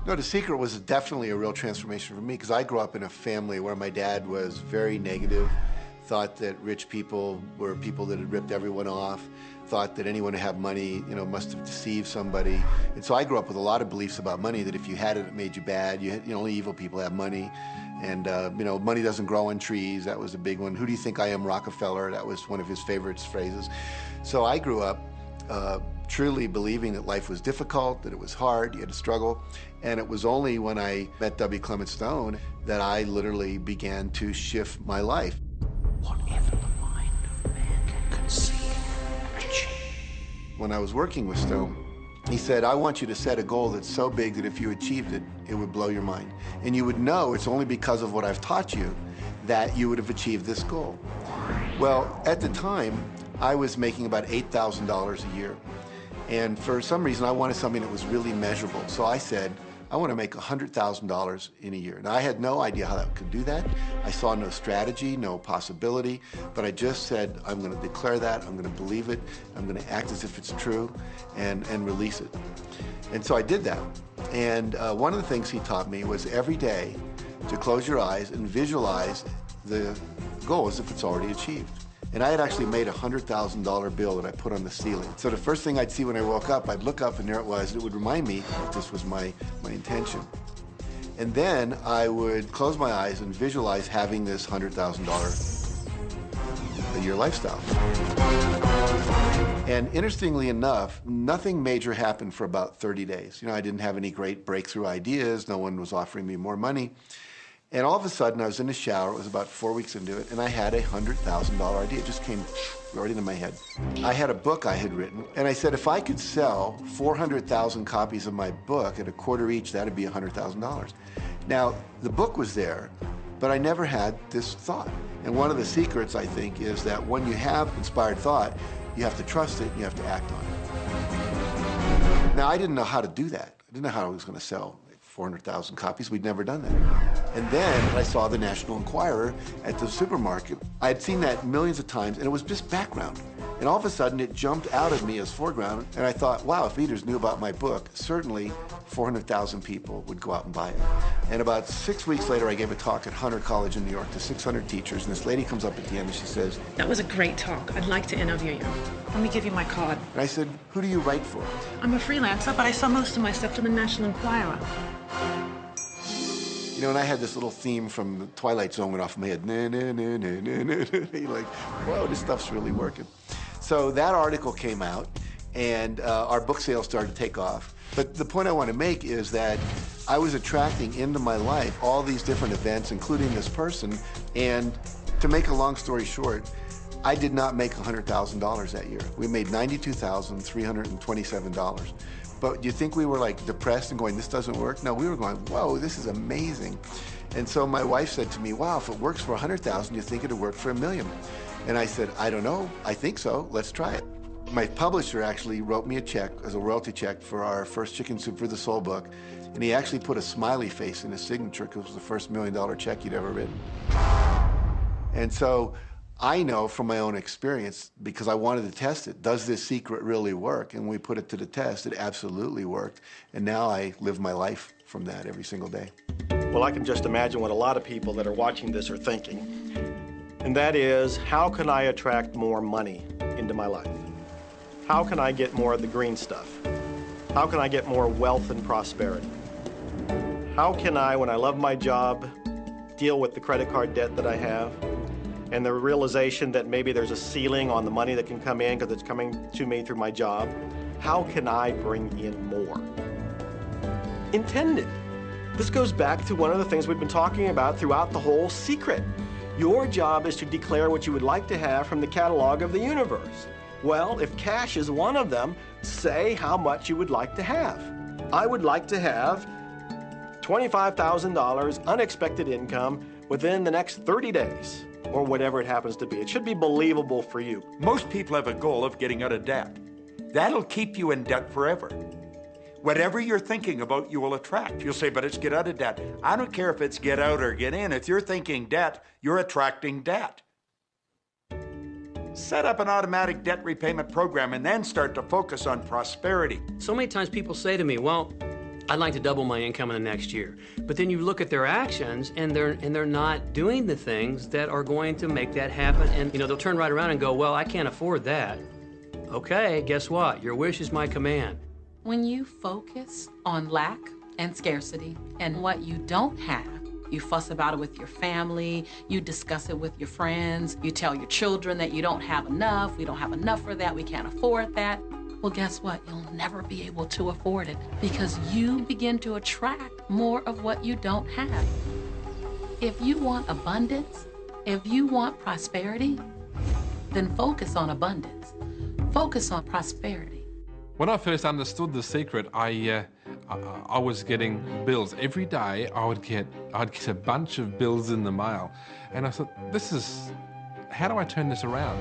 No, The Secret was definitely a real transformation for me because I grew up in a family where my dad was very negative, thought that rich people were people that had ripped everyone off, thought that anyone who had money, must have deceived somebody. And so I grew up with a lot of beliefs about money, that if you had it, it made you bad. Only evil people have money. And, money doesn't grow on trees. That was a big one. Who do you think I am, Rockefeller? That was one of his favorite phrases. So I grew up truly believing that life was difficult, that it was hard, you had to struggle. And it was only when I met W. Clement Stone that I literally began to shift my life. Whatever the mind of man can conceive and achieve. When I was working with Stone, he said, I want you to set a goal that's so big that if you achieved it, it would blow your mind. And you would know it's only because of what I've taught you that you would have achieved this goal. Well, at the time, I was making about $8,000 a year. And for some reason, I wanted something that was really measurable. So I said, I want to make $100,000 in a year. Now, I had no idea how I could do that. I saw no strategy, no possibility, but I just said, I'm going to declare that, I'm going to believe it, I'm going to act as if it's true, and release it. And so I did that. And one of the things he taught me was every day to close your eyes and visualize the goal as if it's already achieved. And I had actually made a $100,000 bill that I put on the ceiling. So the first thing I'd see when I woke up, I'd look up and there it was. It would remind me that this was my intention. And then I would close my eyes and visualize having this $100,000 a year lifestyle. And interestingly enough, nothing major happened for about 30 days. I didn't have any great breakthrough ideas. No one was offering me more money. And all of a sudden, I was in the shower, it was about 4 weeks into it, and I had a $100,000 idea. It just came right into my head. I had a book I had written, and I said, if I could sell 400,000 copies of my book at a quarter each, that'd be $100,000. Now, the book was there, but I never had this thought. And one of the secrets, I think, is that when you have inspired thought, you have to trust it, and you have to act on it. Now, I didn't know how to do that. I didn't know how I was going to sell 400,000 copies. We'd never done that. And then I saw the National Enquirer at the supermarket. I had seen that millions of times, and it was just background. And all of a sudden, it jumped out of me as foreground, and I thought, wow, if readers knew about my book, certainly 400,000 people would go out and buy it. And about 6 weeks later, I gave a talk at Hunter College in New York to 600 teachers, and this lady comes up at the end and she says, that was a great talk. I'd like to interview you. Let me give you my card. And I said, who do you write for? I'm a freelancer, but I sell most of my stuff to the National Enquirer. And I had this little theme from the Twilight Zone went off in my head. Na, na, na, na, na, na, na. Like, whoa, this stuff's really working. So that article came out, and our book sales started to take off. But the point I want to make is that I was attracting into my life all these different events, including this person. And to make a long story short, I did not make $100,000 that year. We made $92,327. But do you think we were like depressed and going, this doesn't work? No, we were going, whoa, this is amazing. And so my wife said to me, wow, if it works for 100,000, you think it'd work for $1 million? And I said, I don't know. I think so. Let's try it. My publisher actually wrote me a check as a royalty check for our first Chicken Soup for the Soul book. And he actually put a smiley face in his signature because it was the first $1 million check he'd ever written. And so I know from my own experience, because I wanted to test it, does this secret really work? And we put it to the test. It absolutely worked. And now I live my life from that every single day. Well, I can just imagine what a lot of people that are watching this are thinking. And that is, how can I attract more money into my life? How can I get more of the green stuff? How can I get more wealth and prosperity? How can I, when I love my job, deal with the credit card debt that I have? And the realization that maybe there's a ceiling on the money that can come in because it's coming to me through my job. How can I bring in more? Intend it. This goes back to one of the things we've been talking about throughout the whole secret. Your job is to declare what you would like to have from the catalog of the universe. Well, if cash is one of them, say how much you would like to have. I would like to have $25,000 unexpected income within the next 30 days, or whatever it happens to be. It should be believable for you. Most people have a goal of getting out of debt. That'll keep you in debt forever. Whatever you're thinking about, you will attract. You'll say, but it's get out of debt. I don't care if it's get out or get in. If you're thinking debt, you're attracting debt. Set up an automatic debt repayment program and then start to focus on prosperity. So many times people say to me, well, I'd like to double my income in the next year. But then you look at their actions and they're not doing the things that are going to make that happen. And they'll turn right around and go, well, I can't afford that. Okay, guess what? Your wish is my command. When you focus on lack and scarcity and what you don't have, you fuss about it with your family, you discuss it with your friends, you tell your children that you don't have enough, we don't have enough for that, we can't afford that. Well, guess what? You'll never be able to afford it because you begin to attract more of what you don't have. If you want abundance, if you want prosperity, then focus on abundance. Focus on prosperity. When I first understood the secret, I was getting bills. Every day I'd get a bunch of bills in the mail. And I thought, how do I turn this around?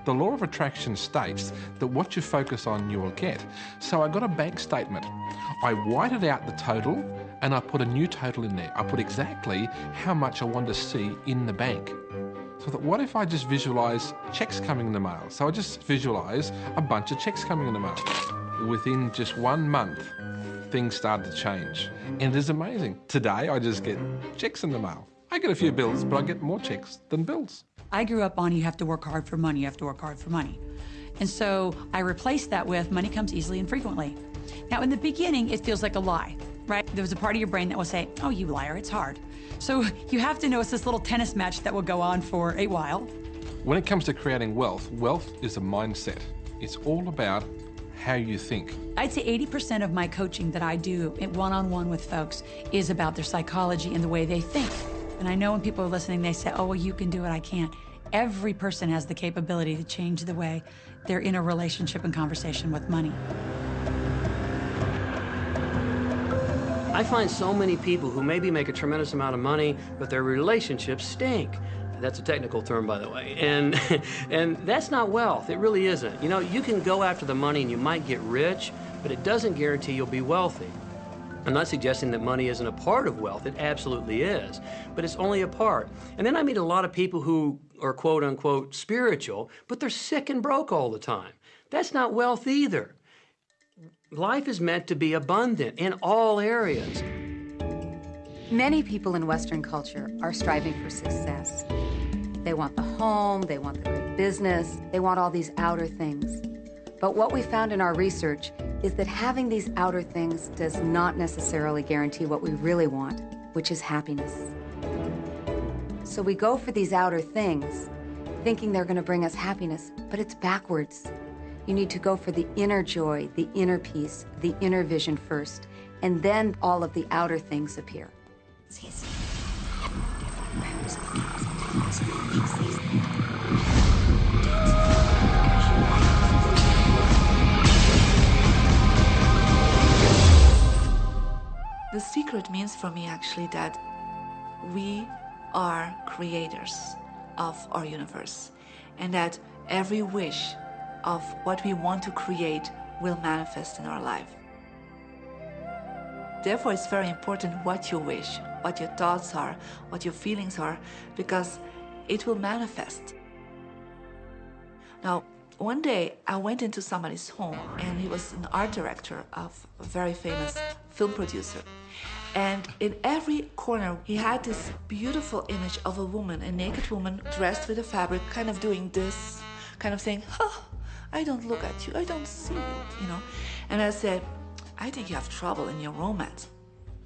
The law of attraction states that what you focus on, you will get. So I got a bank statement. I whited out the total and I put a new total in there. I put exactly how much I wanted to see in the bank. So I thought, what if I just visualize checks coming in the mail? So I just visualize a bunch of checks coming in the mail. Within just 1 month, things started to change. And it is amazing. Today, I just get checks in the mail. I get a few bills, but I get more checks than bills. I grew up on you have to work hard for money, you have to work hard for money. And so I replaced that with money comes easily and frequently. Now, in the beginning, it feels like a lie, right? There was a part of your brain that will say, oh, you liar, it's hard. So you have to know it's this little tennis match that will go on for a while. When it comes to creating wealth, wealth is a mindset. It's all about how you think. I'd say 80% of my coaching that I do one-on-one with folks is about their psychology and the way they think. And I know when people are listening, they say, oh, well, you can do it, I can't. Every person has the capability to change the way they're in a relationship and conversation with money. I find so many people who maybe make a tremendous amount of money, but their relationships stink. That's a technical term, by the way. And that's not wealth. It really isn't. You can go after the money and you might get rich, but it doesn't guarantee you'll be wealthy. I'm not suggesting that money isn't a part of wealth. It absolutely is, but it's only a part. And then I meet a lot of people who are quote unquote spiritual, but they're sick and broke all the time. That's not wealth either. Life is meant to be abundant in all areas. Many people in Western culture are striving for success. They want the home, they want the great business, they want all these outer things. But what we found in our research is that having these outer things does not necessarily guarantee what we really want, which is happiness. So we go for these outer things, thinking they're going to bring us happiness, but it's backwards. You need to go for the inner joy, the inner peace, the inner vision first, and then all of the outer things appear. The secret means for me actually that we are creators of our universe, and that every wish of what we want to create will manifest in our life. Therefore, it's very important what you wish, what your thoughts are, what your feelings are, because it will manifest. Now, one day I went into somebody's home, and he was an art director of a very famous film producer. And in every corner, he had this beautiful image of a woman, a naked woman dressed with a fabric, kind of doing this, kind of saying, oh, I don't look at you, I don't see you, And I said, I think you have trouble in your romance.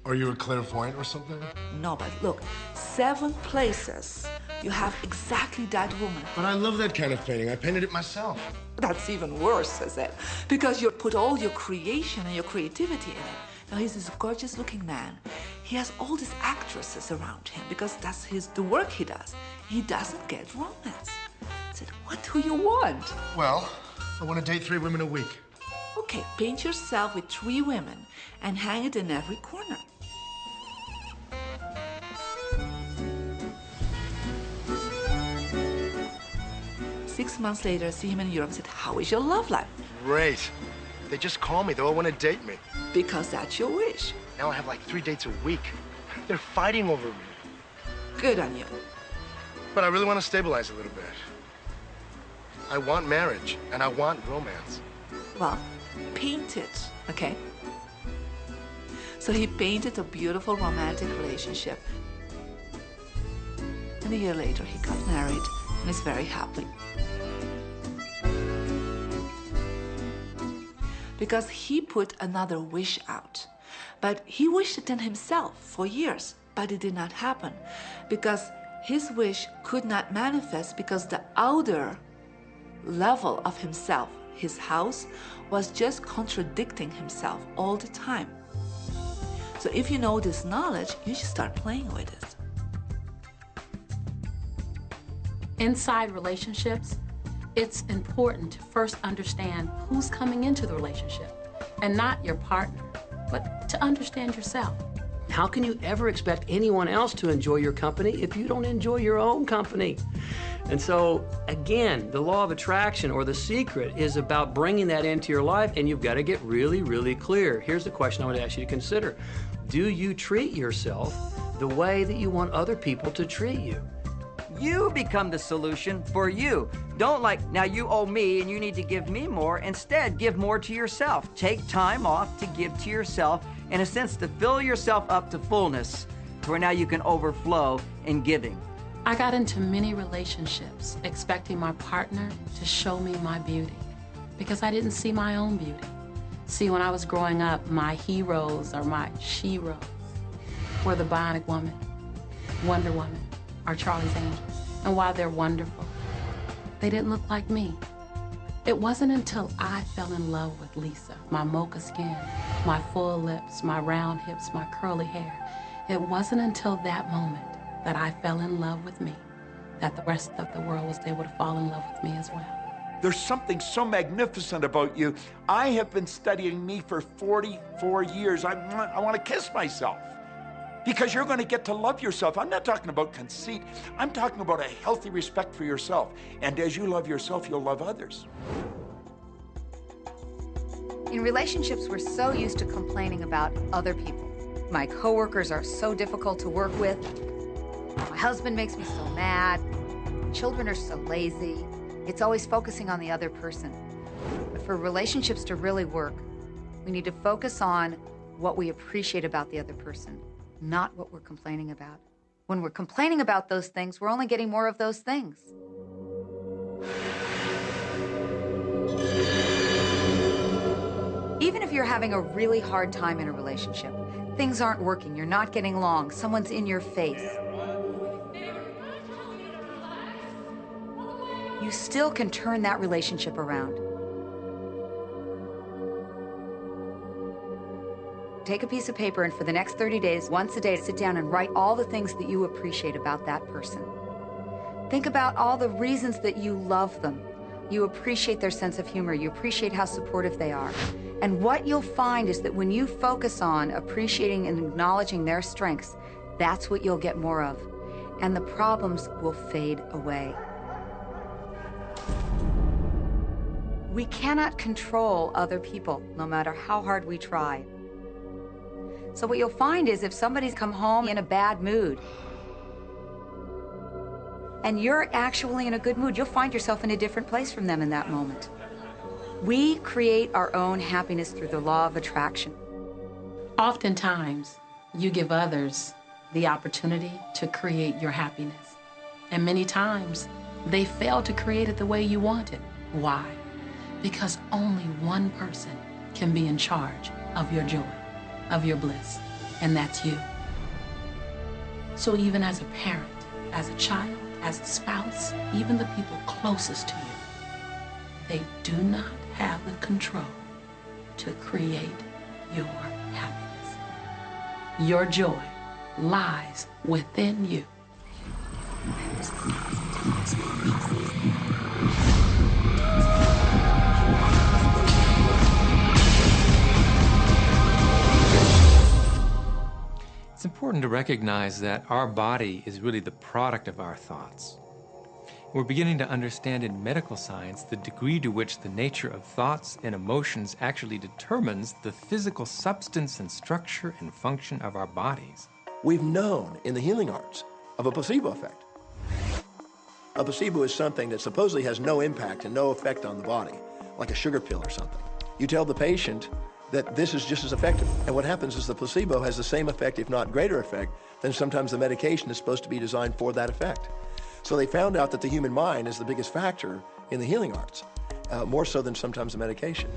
Are you a clairvoyant or something? No, but look, 7 places you have exactly that woman. But I love that kind of painting. I painted it myself. That's even worse, I said, because you put all your creation and your creativity in it. Now, he's this gorgeous-looking man. He has all these actresses around him because that's the work he does. He doesn't get romance. I said, what do you want? Well, I want to date 3 women a week. Okay, paint yourself with 3 women and hang it in every corner. Six months later, I see him in Europe and said, how is your love life? Great. They just call me. They all want to date me. Because that's your wish. Now I have like 3 dates a week. They're fighting over me. Good on you. But I really want to stabilize a little bit. I want marriage, and I want romance. Well, paint it, okay? So he painted a beautiful romantic relationship. And a year later, he got married and is very happy. Because he put another wish out. But he wished it in himself for years, but it did not happen. Because his wish could not manifest because the outer level of himself, his house, was just contradicting himself all the time. So if you know this knowledge, you should start playing with it. Inside relationships, it's important to first understand who's coming into the relationship, and not your partner, but to understand yourself. How can you ever expect anyone else to enjoy your company if you don't enjoy your own company? And so, again, the law of attraction, or the secret, is about bringing that into your life, and you've got to get really, really clear. Here's the question I want to ask you to consider. Do you treat yourself the way that you want other people to treat you? You become the solution for you. Don't now you owe me and you need to give me more. Instead, give more to yourself. Take time off to give to yourself, in a sense, to fill yourself up to fullness, to where now you can overflow in giving. I got into many relationships expecting my partner to show me my beauty because I didn't see my own beauty. See, when I was growing up, my heroes, or my she-ros, were the Bionic Woman, Wonder Woman, or Charlie's Angels. And while they're wonderful, they didn't look like me. It wasn't until I fell in love with Lisa, my mocha skin, my full lips, my round hips, my curly hair. It wasn't until that moment that I fell in love with me that the rest of the world was able to fall in love with me as well. There's something so magnificent about you. I have been studying me for 44 years. I want to kiss myself. Because you're going to get to love yourself. I'm not talking about conceit. I'm talking about a healthy respect for yourself. And as you love yourself, you'll love others. In relationships, we're so used to complaining about other people. My coworkers are so difficult to work with. My husband makes me so mad. Children are so lazy. It's always focusing on the other person. But for relationships to really work, we need to focus on what we appreciate about the other person, not what we're complaining about. When we're complaining about those things, we're only getting more of those things. Even if you're having a really hard time in a relationship, things aren't working, you're not getting along, someone's in your face, you still can turn that relationship around. Take a piece of paper and for the next 30 days, once a day, sit down and write all the things that you appreciate about that person. Think about all the reasons that you love them. You appreciate their sense of humor. You appreciate how supportive they are. And what you'll find is that when you focus on appreciating and acknowledging their strengths, that's what you'll get more of. And the problems will fade away. We cannot control other people, no matter how hard we try. So what you'll find is if somebody's come home in a bad mood, and you're actually in a good mood, you'll find yourself in a different place from them in that moment. We create our own happiness through the law of attraction. Oftentimes, you give others the opportunity to create your happiness. And many times, they fail to create it the way you want it. Why? Because only one person can be in charge of your joy, of your bliss, and that's you. So even as a parent, as a child, as a spouse, even the people closest to you, they do not have the control to create your happiness. Your joy lies within you. It's important to recognize that our body is really the product of our thoughts. We're beginning to understand in medical science the degree to which the nature of thoughts and emotions actually determines the physical substance and structure and function of our bodies. We've known in the healing arts of a placebo effect. A placebo is something that supposedly has no impact and no effect on the body, like a sugar pill or something. You tell the patient that this is just as effective. And what happens is the placebo has the same effect, if not greater effect, than sometimes the medication is supposed to be designed for that effect. So they found out that the human mind is the biggest factor in the healing arts, more so than sometimes the medication.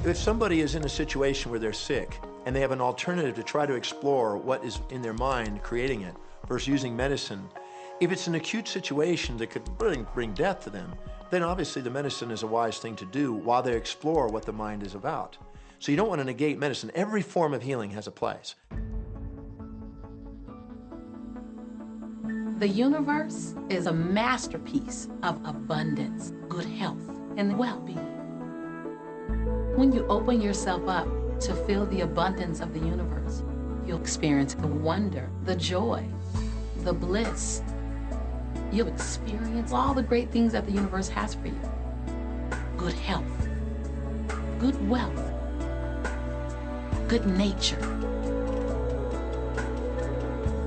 If somebody is in a situation where they're sick and they have an alternative to try to explore what is in their mind creating it versus using medicine, if it's an acute situation that could bring death to them, then obviously the medicine is a wise thing to do while they explore what the mind is about. So you don't want to negate medicine. Every form of healing has a place. The universe is a masterpiece of abundance, good health, and well-being. When you open yourself up to feel the abundance of the universe, you'll experience the wonder, the joy, the bliss. You'll experience all the great things that the universe has for you. Good health, good wealth, good nature.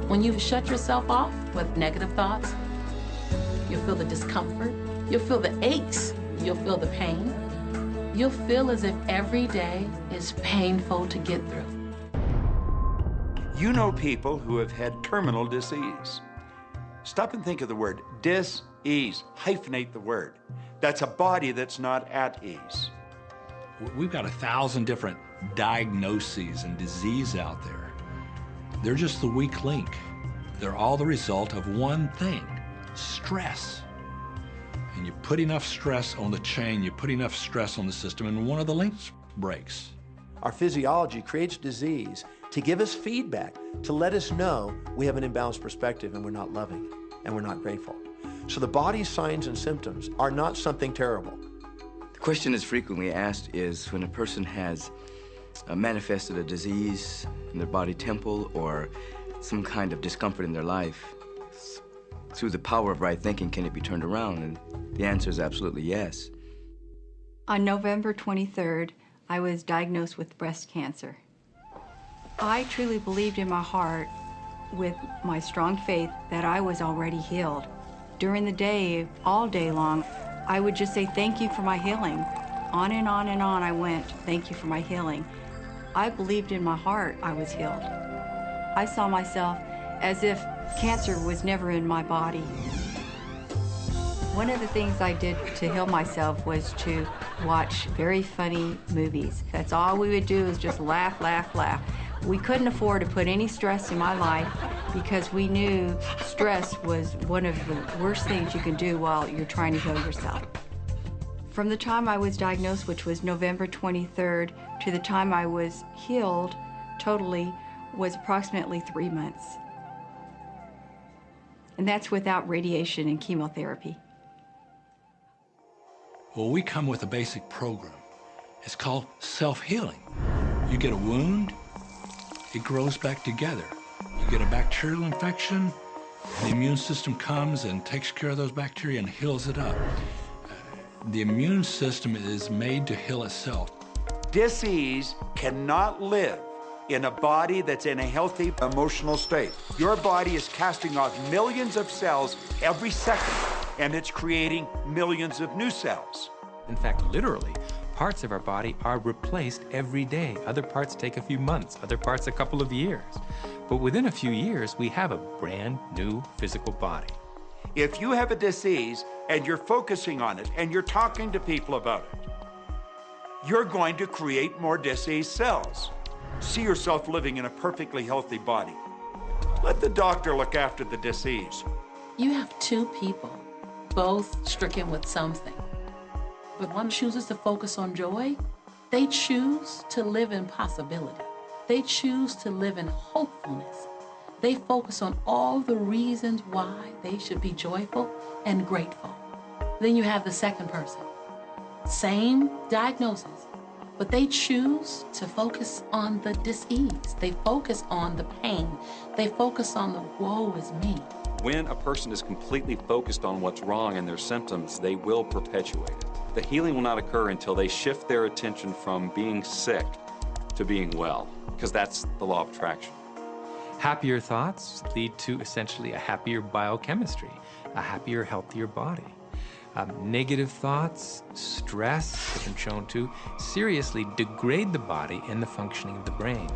When you shut yourself off with negative thoughts, you'll feel the discomfort, you'll feel the aches, you'll feel the pain. You'll feel as if every day is painful to get through. You know people who have had terminal disease. Stop and think of the word dis-ease. Hyphenate the word. That's a body that's not at ease. We've got 1,000 different diagnoses and disease out there. They're just the weak link. They're all the result of one thing, stress. And you put enough stress on the chain, you put enough stress on the system, and one of the links breaks. Our physiology creates disease to give us feedback, to let us know we have an imbalanced perspective and we're not loving and we're not grateful. So the body's signs and symptoms are not something terrible. The question that's frequently asked is when a person has manifested a disease in their body temple or some kind of discomfort in their life, through the power of right thinking, can it be turned around? And the answer is absolutely yes. On November 23rd, I was diagnosed with breast cancer. I truly believed in my heart, with my strong faith, that I was already healed. During the day, all day long, I would just say, thank you for my healing. On and on and on I went, thank you for my healing. I believed in my heart I was healed. I saw myself as if cancer was never in my body. One of the things I did to heal myself was to watch very funny movies. That's all we would do, is just laugh, laugh, laugh. We couldn't afford to put any stress in my life because we knew stress was one of the worst things you can do while you're trying to heal yourself. From the time I was diagnosed, which was November 23rd, to the time I was healed totally was approximately 3 months. And that's without radiation and chemotherapy. Well, we come with a basic program. It's called self-healing. You get a wound, it grows back together. You get a bacterial infection, the immune system comes and takes care of those bacteria and heals it up. The immune system is made to heal itself. Disease cannot live in a body that's in a healthy emotional state. Your body is casting off millions of cells every second, and it's creating millions of new cells. In fact, literally, parts of our body are replaced every day. Other parts take a few months, other parts a couple of years. But within a few years, we have a brand new physical body. If you have a disease and you're focusing on it and you're talking to people about it, you're going to create more diseased cells. See yourself living in a perfectly healthy body. Let the doctor look after the disease. You have two people, both stricken with something. But one chooses to focus on joy. They choose to live in possibility. they choose to live in hopefulness. They focus on all the reasons why they should be joyful and grateful. Then you have the second person. Same diagnosis, but they choose to focus on the dis-ease. They focus on the pain. They focus on the woe is me. When a person is completely focused on what's wrong in their symptoms, they will perpetuate it. The healing will not occur until they shift their attention from being sick to being well, because that's the law of attraction. Happier thoughts lead to essentially a happier biochemistry, a happier, healthier body. Negative thoughts, stress, have been shown to seriously degrade the body and the functioning of the brain,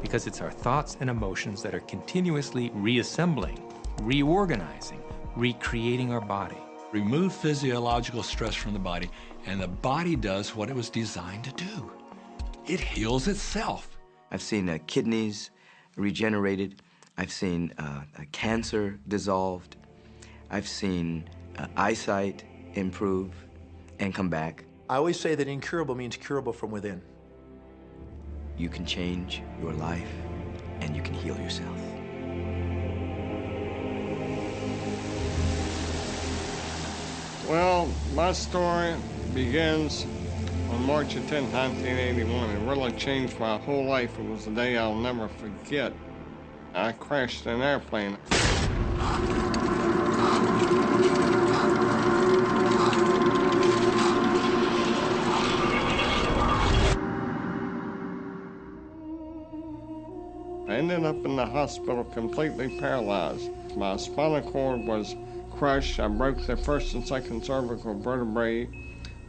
because it's our thoughts and emotions that are continuously reassembling, reorganizing, recreating our body. Remove physiological stress from the body, and the body does what it was designed to do. It heals itself. I've seen kidneys regenerated. I've seen cancer dissolved. I've seen eyesight improve and come back. I always say that incurable means curable from within. You can change your life and you can heal yourself. Well, my story begins on March 10, 1981. It really changed my whole life. It was a day I'll never forget. I crashed an airplane. I ended up in the hospital completely paralyzed. My spinal cord was crushed. I broke the first and second cervical vertebrae.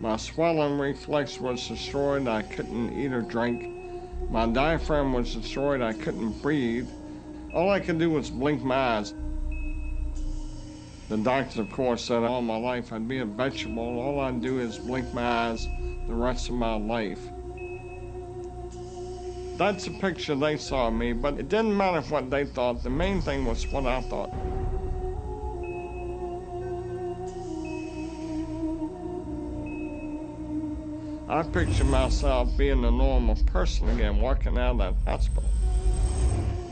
My swallowing reflex was destroyed. I couldn't eat or drink. My diaphragm was destroyed. I couldn't breathe. All I could do was blink my eyes. The doctors, of course, said all my life I'd be a vegetable. All I'd do is blink my eyes the rest of my life. That's the picture they saw of me, but it didn't matter what they thought. The main thing was what I thought. I pictured myself being a normal person again, walking out of that hospital.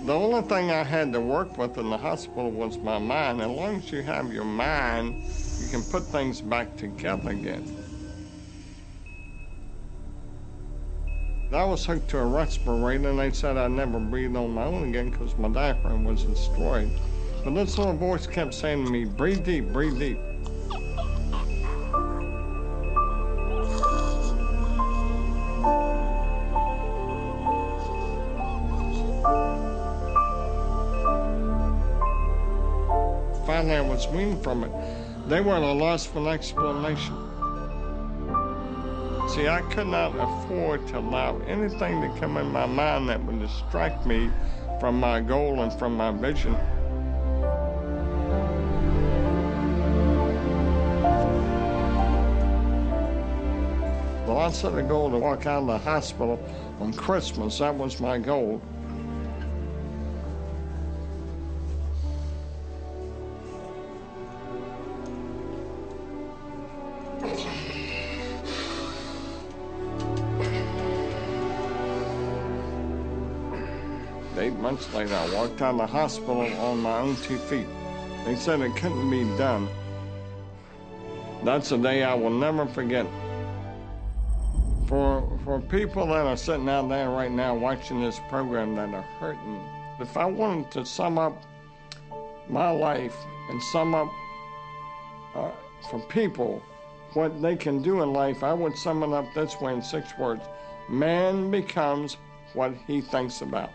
The only thing I had to work with in the hospital was my mind. As long as you have your mind, you can put things back together again. I was hooked to a respirator, and they said I'd never breathe on my own again because my diaphragm was destroyed. But this little voice kept saying to me, breathe deep, breathe deep. Finally, I was weaned from it. They were at a loss for an explanation. See, I could not afford to allow anything to come in my mind that would distract me from my goal and from my vision. Well, I set a goal to walk out of the hospital on Christmas. That was my goal. Months later, I walked out of the hospital on my own 2 feet. They said it couldn't be done. That's a day I will never forget. For people that are sitting out there right now watching this program that are hurting, if I wanted to sum up my life and sum up for people what they can do in life, I would sum it up this way in 6 words. Man becomes what he thinks about.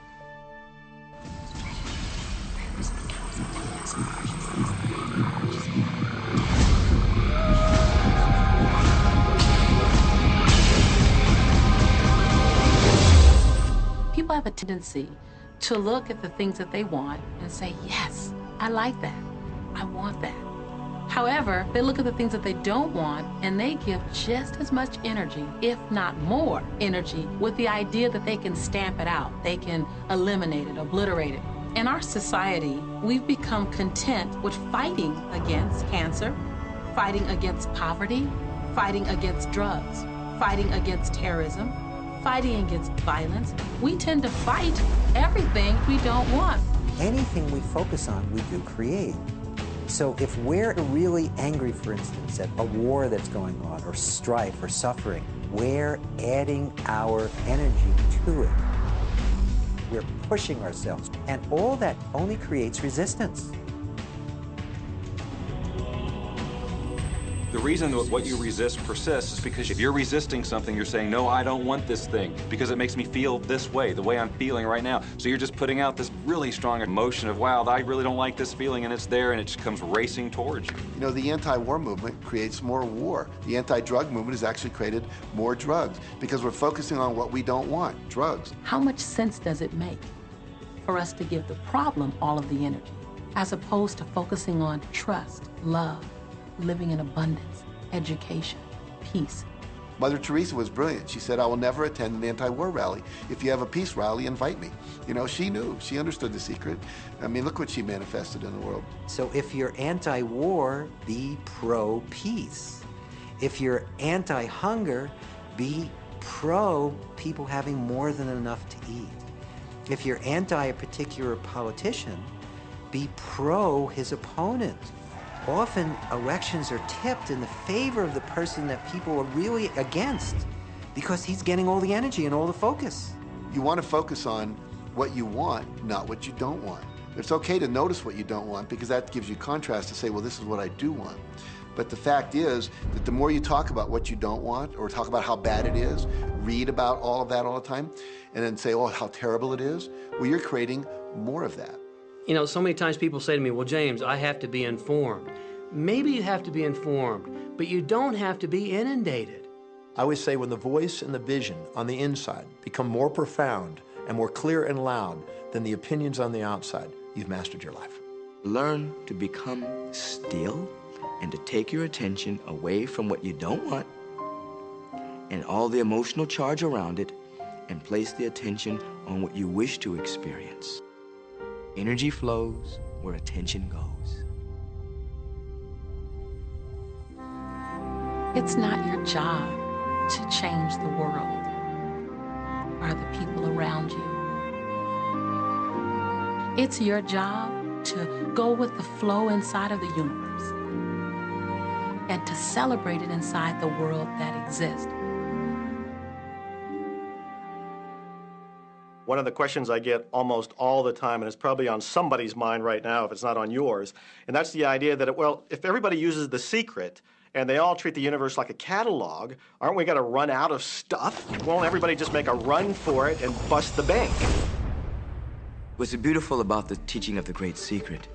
People have a tendency to look at the things that they want and say, yes, I like that. I want that. However, they look at the things that they don't want and they give just as much energy, if not more energy, with the idea that they can stamp it out. They can eliminate it, obliterate it. In our society, we've become content with fighting against cancer, fighting against poverty, fighting against drugs, fighting against terrorism, fighting against violence. We tend to fight everything we don't want. Anything we focus on, we do create. So if we're really angry, for instance, at a war that's going on, or strife, or suffering, we're adding our energy to it. We're pushing ourselves, and all that only creates resistance. The reason that what you resist persists is because if you're resisting something, you're saying, no, I don't want this thing because it makes me feel this way, the way I'm feeling right now. So you're just putting out this really strong emotion of, wow, I really don't like this feeling, and it's there, and it just comes racing towards you. You know, the anti-war movement creates more war. The anti-drug movement has actually created more drugs because we're focusing on what we don't want, drugs. How much sense does it make for us to give the problem all of the energy, as opposed to focusing on trust, love, living in abundance, education, peace? Mother Teresa was brilliant. She said, I will never attend an anti-war rally. If you have a peace rally, invite me. You know, she knew. She understood the secret. I mean, look what she manifested in the world. So if you're anti-war, be pro-peace. If you're anti-hunger, be pro-people having more than enough to eat. If you're anti a particular politician, be pro his opponent. Often, elections are tipped in the favor of the person that people are really against because he's getting all the energy and all the focus. You want to focus on what you want, not what you don't want. It's okay to notice what you don't want because that gives you contrast to say, well, this is what I do want. But the fact is that the more you talk about what you don't want or talk about how bad it is, read about all of that all the time, and then say, oh, how terrible it is, well, you're creating more of that. You know, so many times people say to me, well, James, I have to be informed. Maybe you have to be informed, but you don't have to be inundated. I always say when the voice and the vision on the inside become more profound and more clear and loud than the opinions on the outside, you've mastered your life. Learn to become still and to take your attention away from what you don't want and all the emotional charge around it and place the attention on what you wish to experience. Energy flows where attention goes. It's not your job to change the world or the people around you. It's your job to go with the flow inside of the universe and to celebrate it inside the world that exists. One of the questions I get almost all the time, and it's probably on somebody's mind right now if it's not on yours, and that's the idea that, well, if everybody uses The Secret and they all treat the universe like a catalog, aren't we going to run out of stuff? Won't everybody just make a run for it and bust the bank? What's beautiful about the teaching of the Great Secret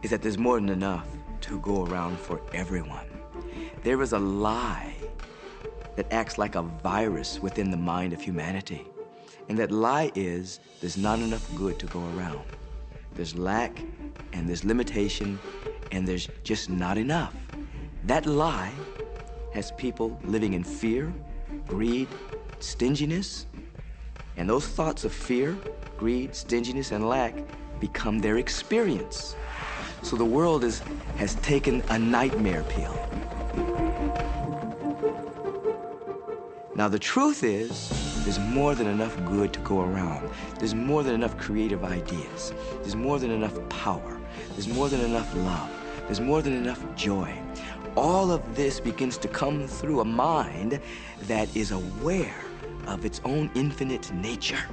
is that there's more than enough to go around for everyone. There is a lie that acts like a virus within the mind of humanity. And that lie is there's not enough good to go around. There's lack, and there's limitation, and there's just not enough. That lie has people living in fear, greed, stinginess, and those thoughts of fear, greed, stinginess, and lack become their experience. So the world has taken a nightmare pill. Now the truth is, there's more than enough good to go around. There's more than enough creative ideas. There's more than enough power. There's more than enough love. There's more than enough joy. All of this begins to come through a mind that is aware of its own infinite nature.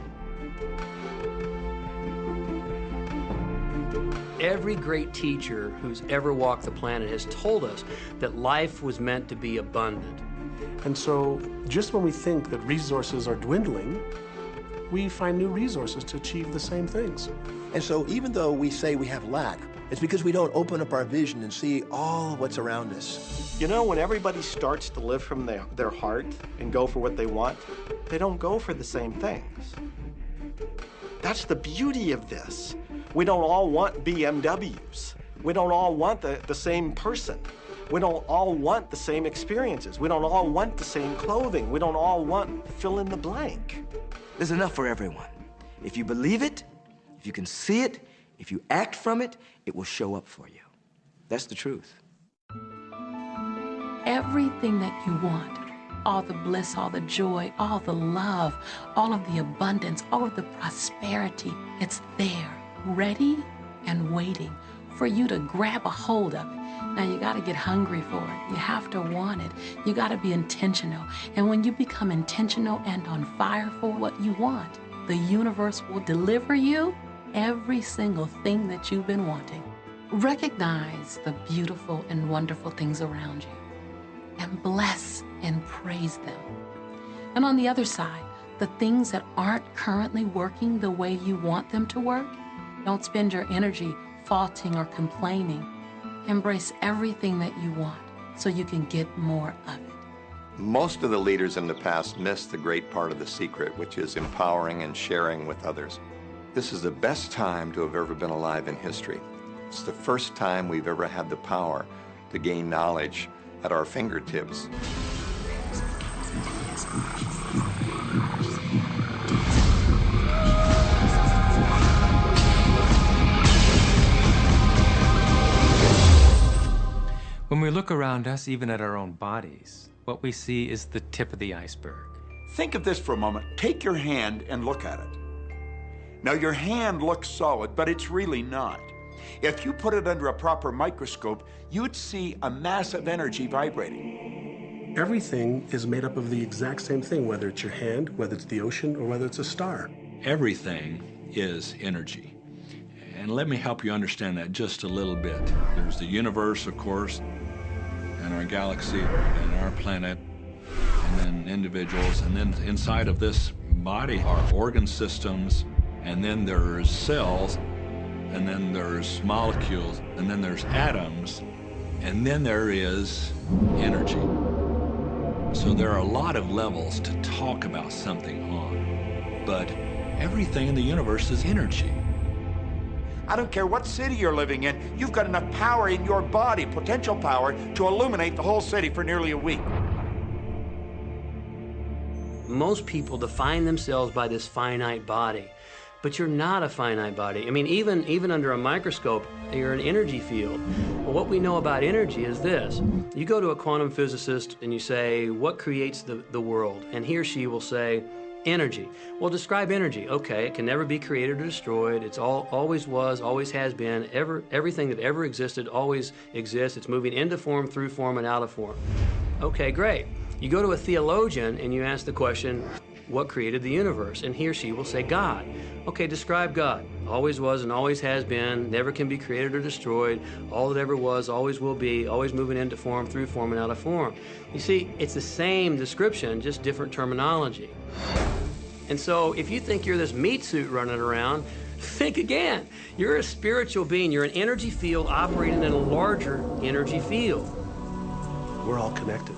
Every great teacher who's ever walked the planet has told us that life was meant to be abundant. And so just when we think that resources are dwindling, we find new resources to achieve the same things. And so even though we say we have lack, it's because we don't open up our vision and see all of what's around us. You know, when everybody starts to live from their heart and go for what they want, they don't go for the same things. That's the beauty of this. We don't all want BMWs. We don't all want the same person. We don't all want the same experiences. We don't all want the same clothing. We don't all want fill in the blank. There's enough for everyone. If you believe it, if you can see it, if you act from it, it will show up for you. That's the truth. Everything that you want, all the bliss, all the joy, all the love, all of the abundance, all of the prosperity. It's there, ready and waiting for you to grab a hold of it. Now you gotta get hungry for it. You have to want it. You gotta be intentional. And when you become intentional and on fire for what you want, the universe will deliver you every single thing that you've been wanting. Recognize the beautiful and wonderful things around you and bless and praise them. And on the other side, the things that aren't currently working the way you want them to work, don't spend your energy faulting or complaining. Embrace everything that you want so you can get more of it. Most of the leaders in the past missed the great part of the secret, which is empowering and sharing with others. This is the best time to have ever been alive in history. It's the first time we've ever had the power to gain knowledge at our fingertips. When we look around us, even at our own bodies, what we see is the tip of the iceberg. Think of this for a moment. Take your hand and look at it. Now, your hand looks solid, but it's really not. If you put it under a proper microscope, you'd see a mass of energy vibrating. Everything is made up of the exact same thing, whether it's your hand, whether it's the ocean, or whether it's a star. Everything is energy. And let me help you understand that just a little bit. There's the universe, of course, and our galaxy, and our planet, and then individuals, and then inside of this body are organ systems, and then there's cells, and then there's molecules, and then there's atoms, and then there is energy. So there are a lot of levels to talk about something on, but everything in the universe is energy. I don't care what city you're living in, you've got enough power in your body, potential power, to illuminate the whole city for nearly a week. Most people define themselves by this finite body, but you're not a finite body. I mean, even under a microscope, you're an energy field. Well, what we know about energy is this. You go to a quantum physicist and you say, what creates the world? And he or she will say, energy. Well, describe energy. Okay, it can never be created or destroyed. It's always was, always has been. Everything that ever existed always exists. It's moving into form, through form, and out of form. Okay, great. You go to a theologian and you ask the question, what created the universe? And he or she will say, God. Okay, describe God. Always was and always has been, never can be created or destroyed, all that ever was, always will be, always moving into form, through form, and out of form. You see, it's the same description, just different terminology. And so if you think you're this meat suit running around, think again. You're a spiritual being. You're an energy field operating in a larger energy field. We're all connected.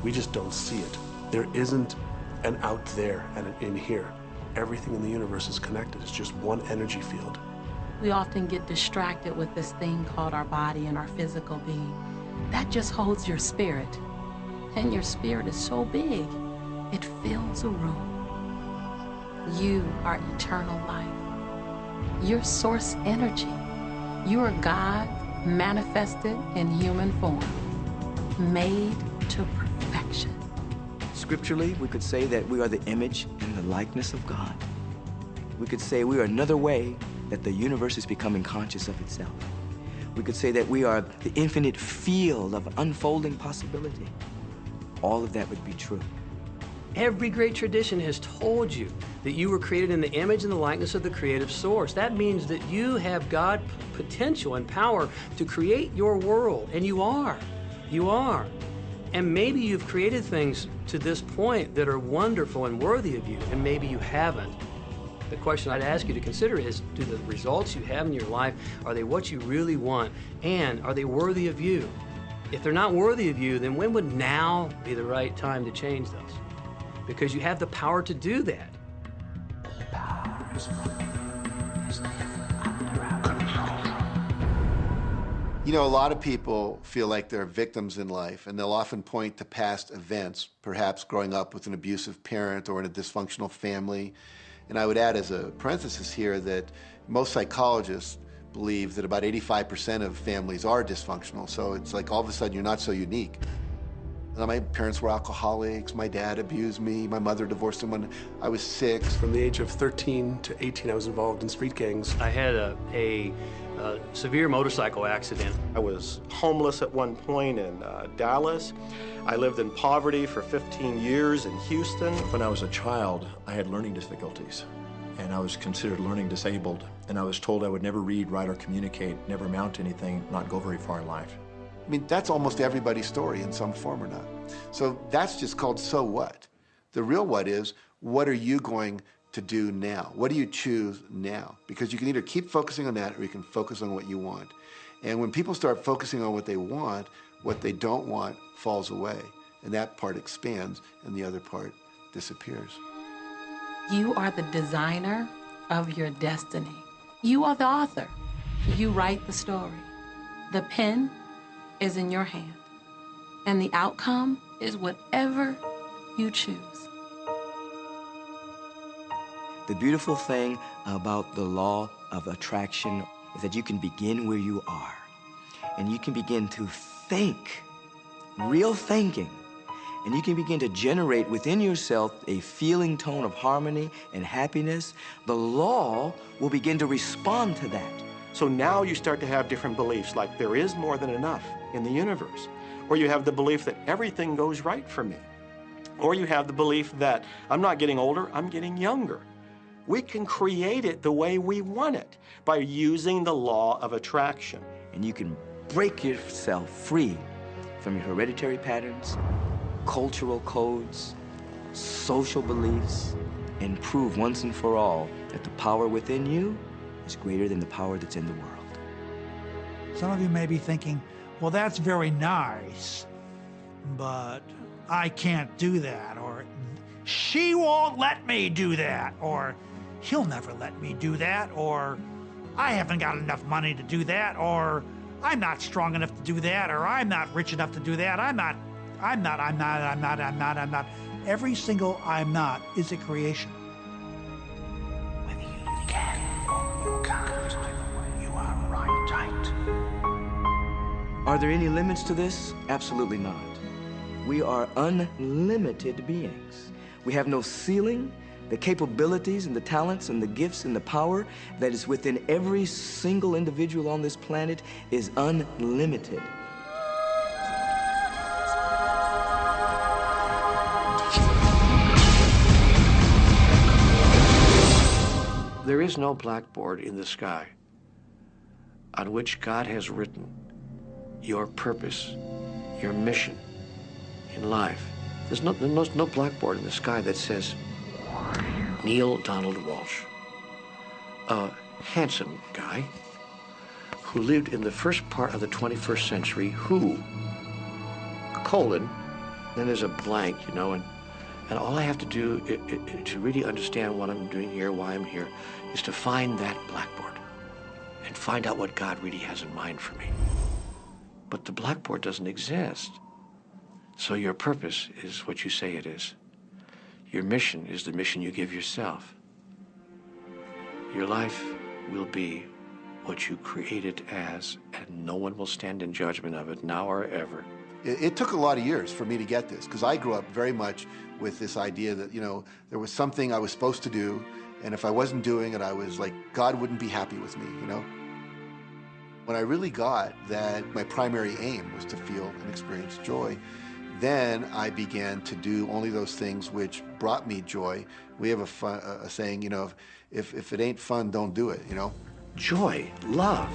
We just don't see it. There isn't an out there and an in here. Everything in the universe is connected. It's just one energy field. We often get distracted with this thing called our body and our physical being. That just holds your spirit. And your spirit is so big, it fills a room. You are eternal life. You're source energy. You are God manifested in human form, made to perfection. Scripturally, we could say that we are the image and the likeness of God. We could say we are another way that the universe is becoming conscious of itself. We could say that we are the infinite field of unfolding possibility. All of that would be true. Every great tradition has told you that you were created in the image and the likeness of the creative source. That means that you have God potential and power to create your world, and you are. You are. And maybe you've created things to this point that are wonderful and worthy of you, and maybe you haven't. The question I'd ask you to consider is, do the results you have in your life, are they what you really want? And are they worthy of you? If they're not worthy of you, then when would now be the right time to change those? Because you have the power to do that. You know, a lot of people feel like they're victims in life, and they'll often point to past events, perhaps growing up with an abusive parent or in a dysfunctional family. And I would add as a parenthesis here that most psychologists believe that about 85% of families are dysfunctional, so it's like all of a sudden you're not so unique. My parents were alcoholics, my dad abused me, my mother divorced him when I was 6. From the age of 13 to 18, I was involved in street gangs. I had a severe motorcycle accident. I was homeless at one point in Dallas. I lived in poverty for 15 years in Houston. When I was a child, I had learning difficulties, and I was considered learning disabled, and I was told I would never read, write, or communicate, never amount to anything, not go very far in life. I mean, that's almost everybody's story in some form or not. So that's just called so what. The real what is, what are you going to do now? What do you choose now? Because you can either keep focusing on that or you can focus on what you want. And when people start focusing on what they want, what they don't want falls away. And that part expands and the other part disappears. You are the designer of your destiny. You are the author. You write the story. The pen is in your hand, and the outcome is whatever you choose. The beautiful thing about the law of attraction is that you can begin where you are, and you can begin to think, real thinking, and you can begin to generate within yourself a feeling tone of harmony and happiness. The law will begin to respond to that. So now you start to have different beliefs, like there is more than enough in the universe. Or you have the belief that everything goes right for me. Or you have the belief that I'm not getting older, I'm getting younger. We can create it the way we want it by using the law of attraction. And you can break yourself free from your hereditary patterns, cultural codes, social beliefs, and prove once and for all that the power within you is greater than the power that's in the world. Some of you may be thinking, well, that's very nice, but I can't do that, or she won't let me do that, or he'll never let me do that, or I haven't got enough money to do that, or I'm not strong enough to do that, or I'm not rich enough to do that, I'm not. Every single I'm not is a creation. Whether you can or you can't, you are right tight. Are there any limits to this? Absolutely not. We are unlimited beings. We have no ceiling. The capabilities and the talents and the gifts and the power that is within every single individual on this planet is unlimited. There is no blackboard in the sky on which God has written your purpose, your mission in life. There's no blackboard in the sky that says, Neil Donald Walsh, a handsome guy who lived in the first part of the 21st century, who, then there's a blank, you know, and all I have to do to really understand what I'm doing here, why I'm here, is to find that blackboard and find out what God really has in mind for me. But the blackboard doesn't exist. So your purpose is what you say it is. Your mission is the mission you give yourself. Your life will be what you create it as, and no one will stand in judgment of it now or ever. It took a lot of years for me to get this, because I grew up very much with this idea that, you know, there was something I was supposed to do, and if I wasn't doing it, I was like, God wouldn't be happy with me, you know? When I really got that my primary aim was to feel and experience joy, then I began to do only those things which brought me joy. We have a saying, you know, if it ain't fun, don't do it, you know? Joy, love,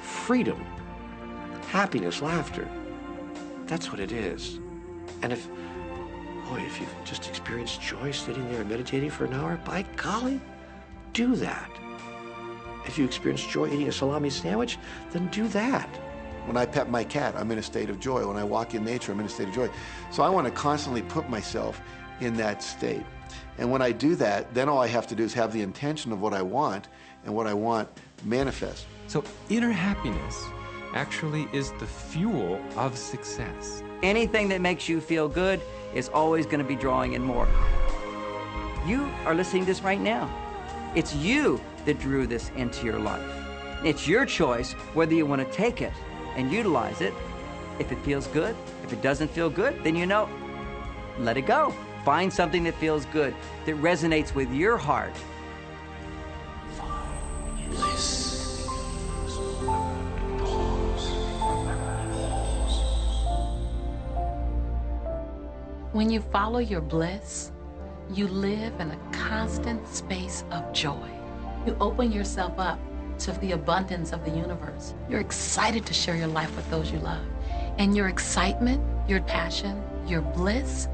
freedom, happiness, laughter. That's what it is. And if you've just experienced joy sitting there and meditating for an hour, by golly, do that. If you experience joy eating a salami sandwich, then do that. When I pet my cat, I'm in a state of joy. When I walk in nature, I'm in a state of joy. So I want to constantly put myself in that state. And when I do that, then all I have to do is have the intention of what I want, and what I want manifest. So inner happiness actually is the fuel of success. Anything that makes you feel good is always going to be drawing in more. You are listening to this right now. It's you that drew this into your life. It's your choice whether you want to take it and utilize it, If it feels good, if it doesn't feel good, then you know, let it go. Find something that feels good, that resonates with your heart. When you follow your bliss, you live in a constant space of joy. You open yourself up to the abundance of the universe. You're excited to share your life with those you love. And your excitement, your passion, your bliss,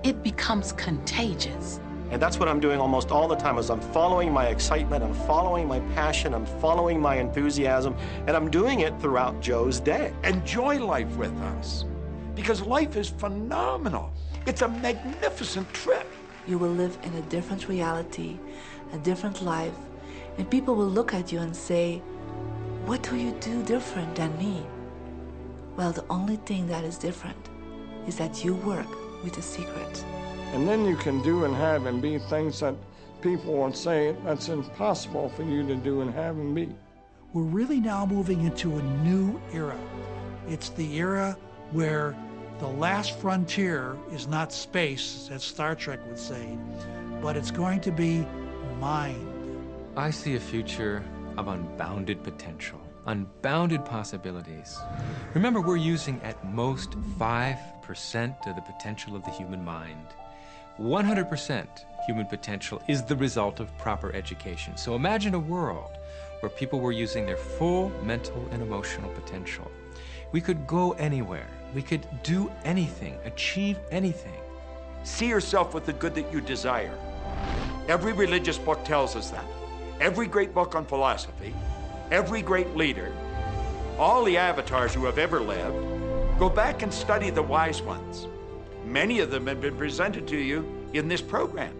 it becomes contagious. And that's what I'm doing almost all the time, is I'm following my excitement, I'm following my passion, I'm following my enthusiasm, and I'm doing it throughout Joe's day. Enjoy life with us, because life is phenomenal. It's a magnificent trip. You will live in a different reality, a different life, and people will look at you and say, what do you do different than me? Well, the only thing that is different is that you work with the secret. And then you can do and have and be things that people will say that's impossible for you to do and have and be. We're really now moving into a new era. It's the era where the last frontier is not space, as Star Trek would say, but it's going to be mind. I see a future of unbounded potential, unbounded possibilities. Remember, we're using at most 5% of the potential of the human mind. 100% human potential is the result of proper education. So imagine a world where people were using their full mental and emotional potential. We could go anywhere. We could do anything, achieve anything. See yourself with the good that you desire. Every religious book tells us that. Every great book on philosophy, every great leader, all the avatars who have ever lived, go back and study the wise ones. Many of them have been presented to you in this program.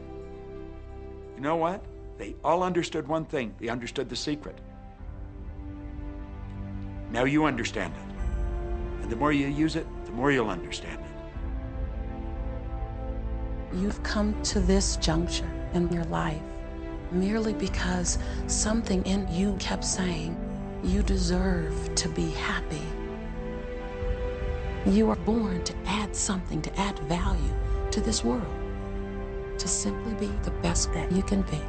You know what? They all understood one thing. They understood the secret. Now you understand it. And the more you use it, the more you'll understand it. You've come to this juncture in your life merely because something in you kept saying, you deserve to be happy. You are born to add something, to add value to this world, to simply be the best that you can be.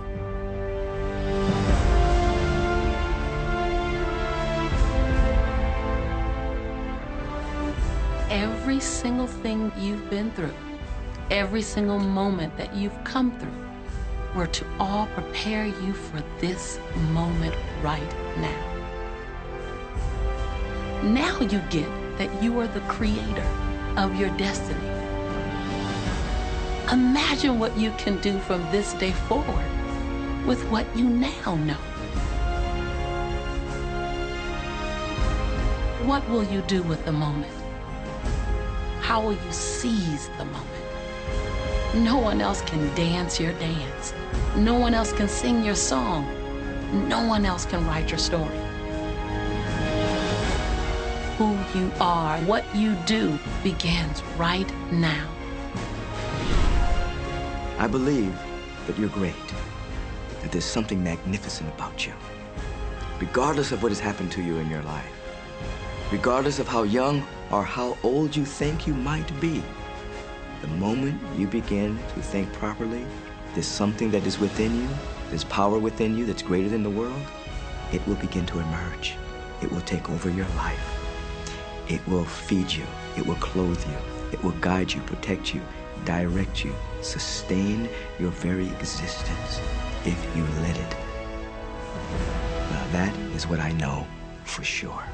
Every single thing you've been through, every single moment that you've come through, were to all prepare you for this moment right now. Now you get that you are the creator of your destiny. Imagine what you can do from this day forward with what you now know. What will you do with the moment? How will you seize the moment? No one else can dance your dance. No one else can sing your song. No one else can write your story. Who you are, what you do, begins right now. I believe that you're great, that there's something magnificent about you. Regardless of what has happened to you in your life, regardless of how young or how old you think you might be, the moment you begin to think properly, there's something that is within you, there's power within you that's greater than the world, it will begin to emerge. It will take over your life. It will feed you. It will clothe you. It will guide you, protect you, direct you, sustain your very existence if you let it. Now that is what I know for sure.